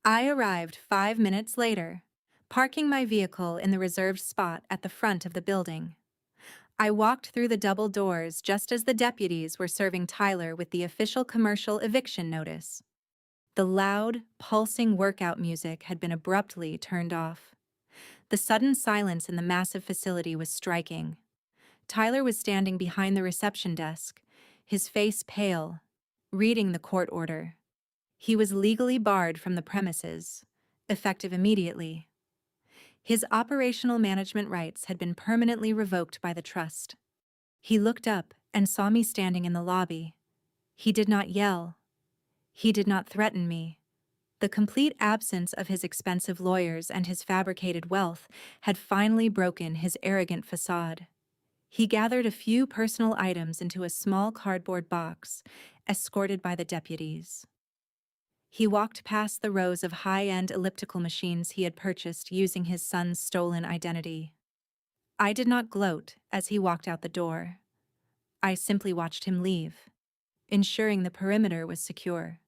I arrived 5 minutes later, parking my vehicle in the reserved spot at the front of the building. I walked through the double doors just as the deputies were serving Tyler with the official commercial eviction notice. The loud, pulsing workout music had been abruptly turned off. The sudden silence in the massive facility was striking. Tyler was standing behind the reception desk, his face pale, reading the court order. He was legally barred from the premises, effective immediately. His operational management rights had been permanently revoked by the trust. He looked up and saw me standing in the lobby. He did not yell. He did not threaten me. The complete absence of his expensive lawyers and his fabricated wealth had finally broken his arrogant facade. He gathered a few personal items into a small cardboard box, escorted by the deputies. He walked past the rows of high-end elliptical machines he had purchased using his son's stolen identity. I did not gloat as he walked out the door. I simply watched him leave, ensuring the perimeter was secure.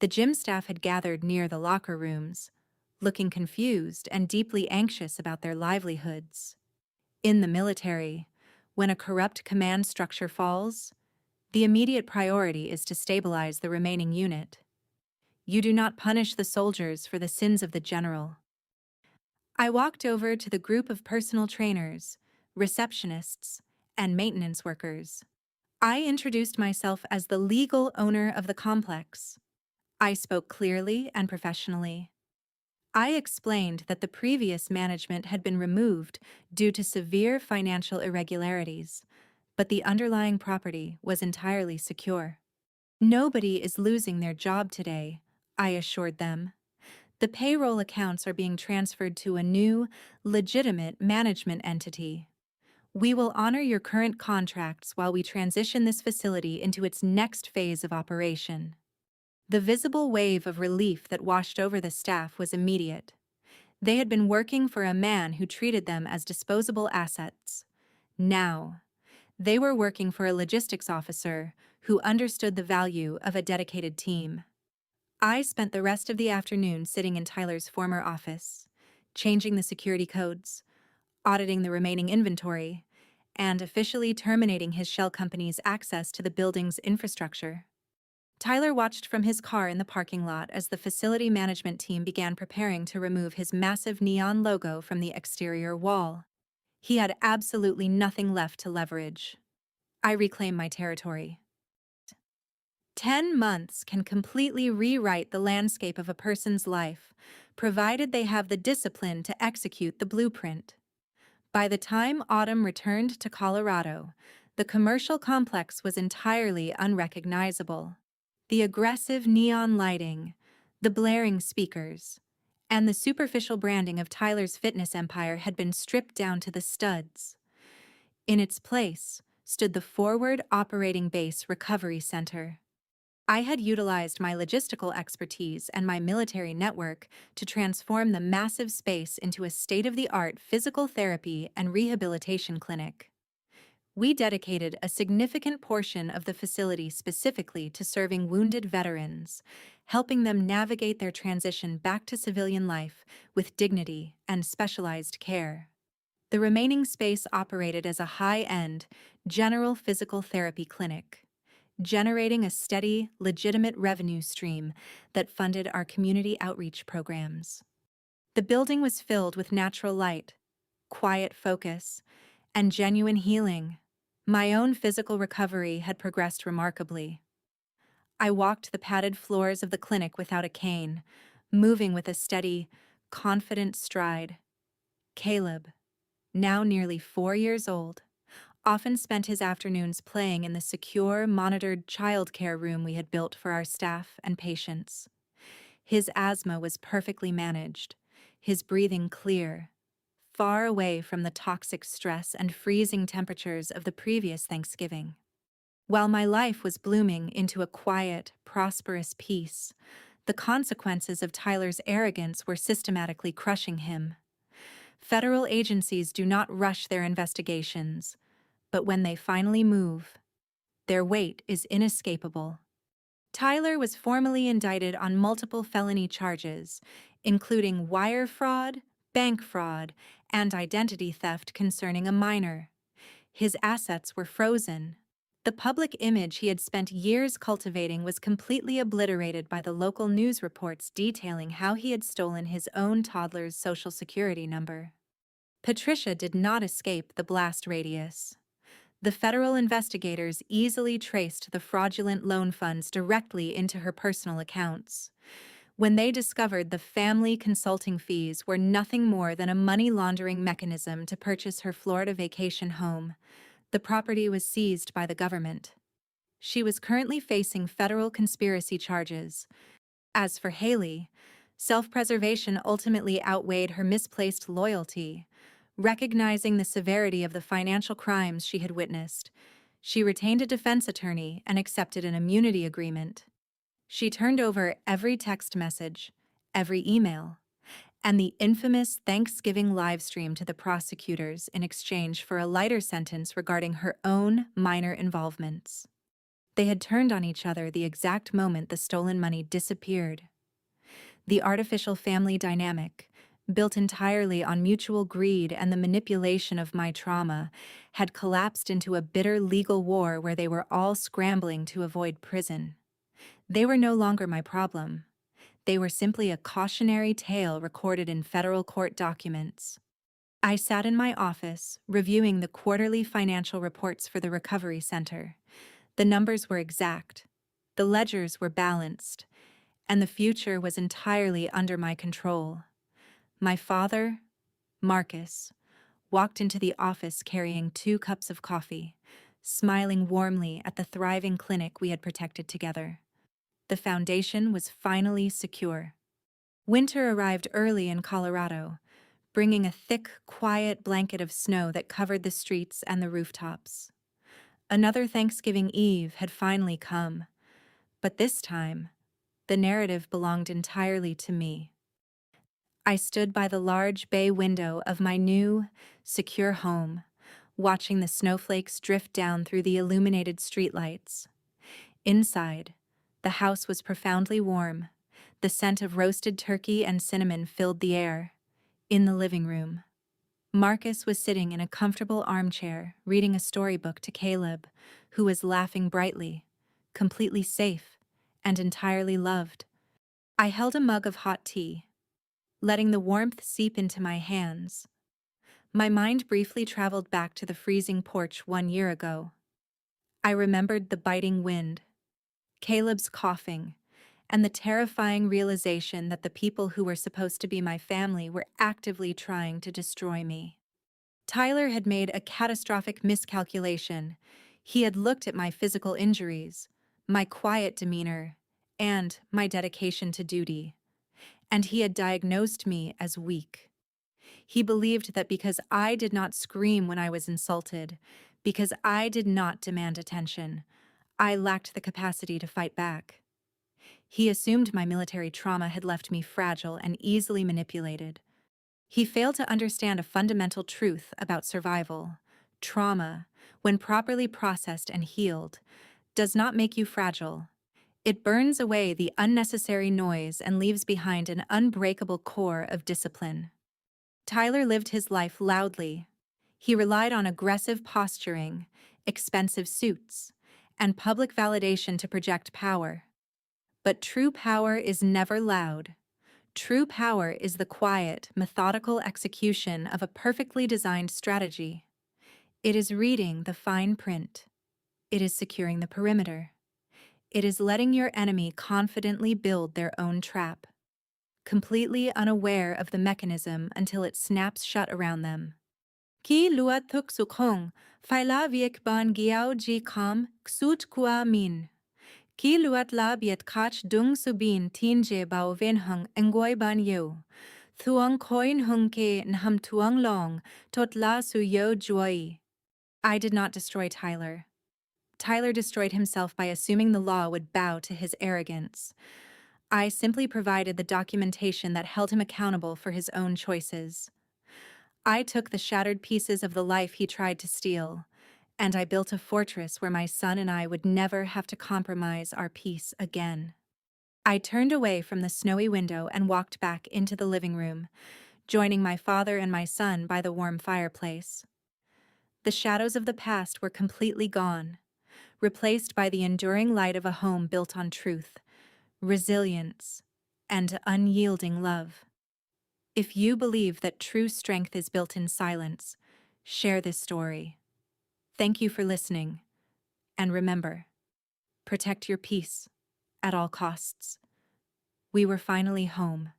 The gym staff had gathered near the locker rooms, looking confused and deeply anxious about their livelihoods. In the military, when a corrupt command structure falls, the immediate priority is to stabilize the remaining unit. You do not punish the soldiers for the sins of the general. I walked over to the group of personal trainers, receptionists, and maintenance workers. I introduced myself as the legal owner of the complex. I spoke clearly and professionally. I explained that the previous management had been removed due to severe financial irregularities, but the underlying property was entirely secure. Nobody is losing their job today, I assured them. The payroll accounts are being transferred to a new, legitimate management entity. We will honor your current contracts while we transition this facility into its next phase of operation. The visible wave of relief that washed over the staff was immediate. They had been working for a man who treated them as disposable assets. Now, they were working for a logistics officer who understood the value of a dedicated team. I spent the rest of the afternoon sitting in Tyler's former office, changing the security codes, auditing the remaining inventory, and officially terminating his shell company's access to the building's infrastructure. Tyler watched from his car in the parking lot as the facility management team began preparing to remove his massive neon logo from the exterior wall. He had absolutely nothing left to leverage. I reclaim my territory. 10 months can completely rewrite the landscape of a person's life, provided they have the discipline to execute the blueprint. By the time Autumn returned to Colorado, the commercial complex was entirely unrecognizable. The aggressive neon lighting, the blaring speakers, and the superficial branding of Tyler's fitness empire had been stripped down to the studs. In its place stood the Forward Operating Base Recovery Center. I had utilized my logistical expertise and my military network to transform the massive space into a state-of-the-art physical therapy and rehabilitation clinic. We dedicated a significant portion of the facility specifically to serving wounded veterans, helping them navigate their transition back to civilian life with dignity and specialized care. The remaining space operated as a high-end, general physical therapy clinic, generating a steady, legitimate revenue stream that funded our community outreach programs. The building was filled with natural light, quiet focus, and genuine healing. My own physical recovery had progressed remarkably. I walked the padded floors of the clinic without a cane, moving with a steady, confident stride. Caleb, now nearly 4 years old, often spent his afternoons playing in the secure, monitored childcare room we had built for our staff and patients. His asthma was perfectly managed, his breathing clear, far away from the toxic stress and freezing temperatures of the previous Thanksgiving. While my life was blooming into a quiet, prosperous peace, the consequences of Tyler's arrogance were systematically crushing him. Federal agencies do not rush their investigations, but when they finally move, their weight is inescapable. Tyler was formally indicted on multiple felony charges, including wire fraud, bank fraud, and identity theft concerning a minor. His assets were frozen. The public image he had spent years cultivating was completely obliterated by the local news reports detailing how he had stolen his own toddler's social security number. Patricia did not escape the blast radius. The federal investigators easily traced the fraudulent loan funds directly into her personal accounts. When they discovered the family consulting fees were nothing more than a money laundering mechanism to purchase her Florida vacation home, the property was seized by the government. She was currently facing federal conspiracy charges. As for Haley, self-preservation ultimately outweighed her misplaced loyalty. Recognizing the severity of the financial crimes she had witnessed, she retained a defense attorney and accepted an immunity agreement. She turned over every text message, every email, and the infamous Thanksgiving livestream to the prosecutors in exchange for a lighter sentence regarding her own minor involvements. They had turned on each other the exact moment the stolen money disappeared. The artificial family dynamic, built entirely on mutual greed and the manipulation of my trauma, had collapsed into a bitter legal war where they were all scrambling to avoid prison. They were no longer my problem. They were simply a cautionary tale recorded in federal court documents. I sat in my office, reviewing the quarterly financial reports for the recovery center. The numbers were exact, the ledgers were balanced, and the future was entirely under my control. My father, Marcus, walked into the office carrying 2 cups of coffee, smiling warmly at the thriving clinic we had protected together. The foundation was finally secure. Winter arrived early in Colorado, bringing a thick, quiet blanket of snow that covered the streets and the rooftops. Another Thanksgiving Eve had finally come, but this time, the narrative belonged entirely to me. I stood by the large bay window of my new, secure home, watching the snowflakes drift down through the illuminated streetlights. Inside, the house was profoundly warm. The scent of roasted turkey and cinnamon filled the air. In the living room, Marcus was sitting in a comfortable armchair, reading a storybook to Caleb, who was laughing brightly, completely safe, and entirely loved. I held a mug of hot tea, letting the warmth seep into my hands. My mind briefly traveled back to the freezing porch 1 year ago. I remembered the biting wind, Caleb's coughing, and the terrifying realization that the people who were supposed to be my family were actively trying to destroy me. Tyler had made a catastrophic miscalculation. He had looked at my physical injuries, my quiet demeanor, and my dedication to duty, and he had diagnosed me as weak. He believed that because I did not scream when I was insulted, because I did not demand attention, I lacked the capacity to fight back. He assumed my military trauma had left me fragile and easily manipulated. He failed to understand a fundamental truth about survival. Trauma, when properly processed and healed, does not make you fragile. It burns away the unnecessary noise and leaves behind an unbreakable core of discipline. Tyler lived his life loudly. He relied on aggressive posturing, expensive suits, and public validation to project power. But true power is never loud. True power is the quiet, methodical execution of a perfectly designed strategy. It is reading the fine print. It is securing the perimeter. It is letting your enemy confidently build their own trap, completely unaware of the mechanism until it snaps shut around them. Ki luat thuk sukhong, faila viek ban giao ji kam, ksut kua min. Ki luat la biet kach dung subin tinje bao ven hung engoi ban yo. Thuang koin hung ke nham tuang long, tot la su yo juai. I did not destroy Tyler. Tyler destroyed himself by assuming the law would bow to his arrogance. I simply provided the documentation that held him accountable for his own choices. I took the shattered pieces of the life he tried to steal, and I built a fortress where my son and I would never have to compromise our peace again. I turned away from the snowy window and walked back into the living room, joining my father and my son by the warm fireplace. The shadows of the past were completely gone, replaced by the enduring light of a home built on truth, resilience, and unyielding love. If you believe that true strength is built in silence, share this story. Thank you for listening, and remember, protect your peace at all costs. We were finally home.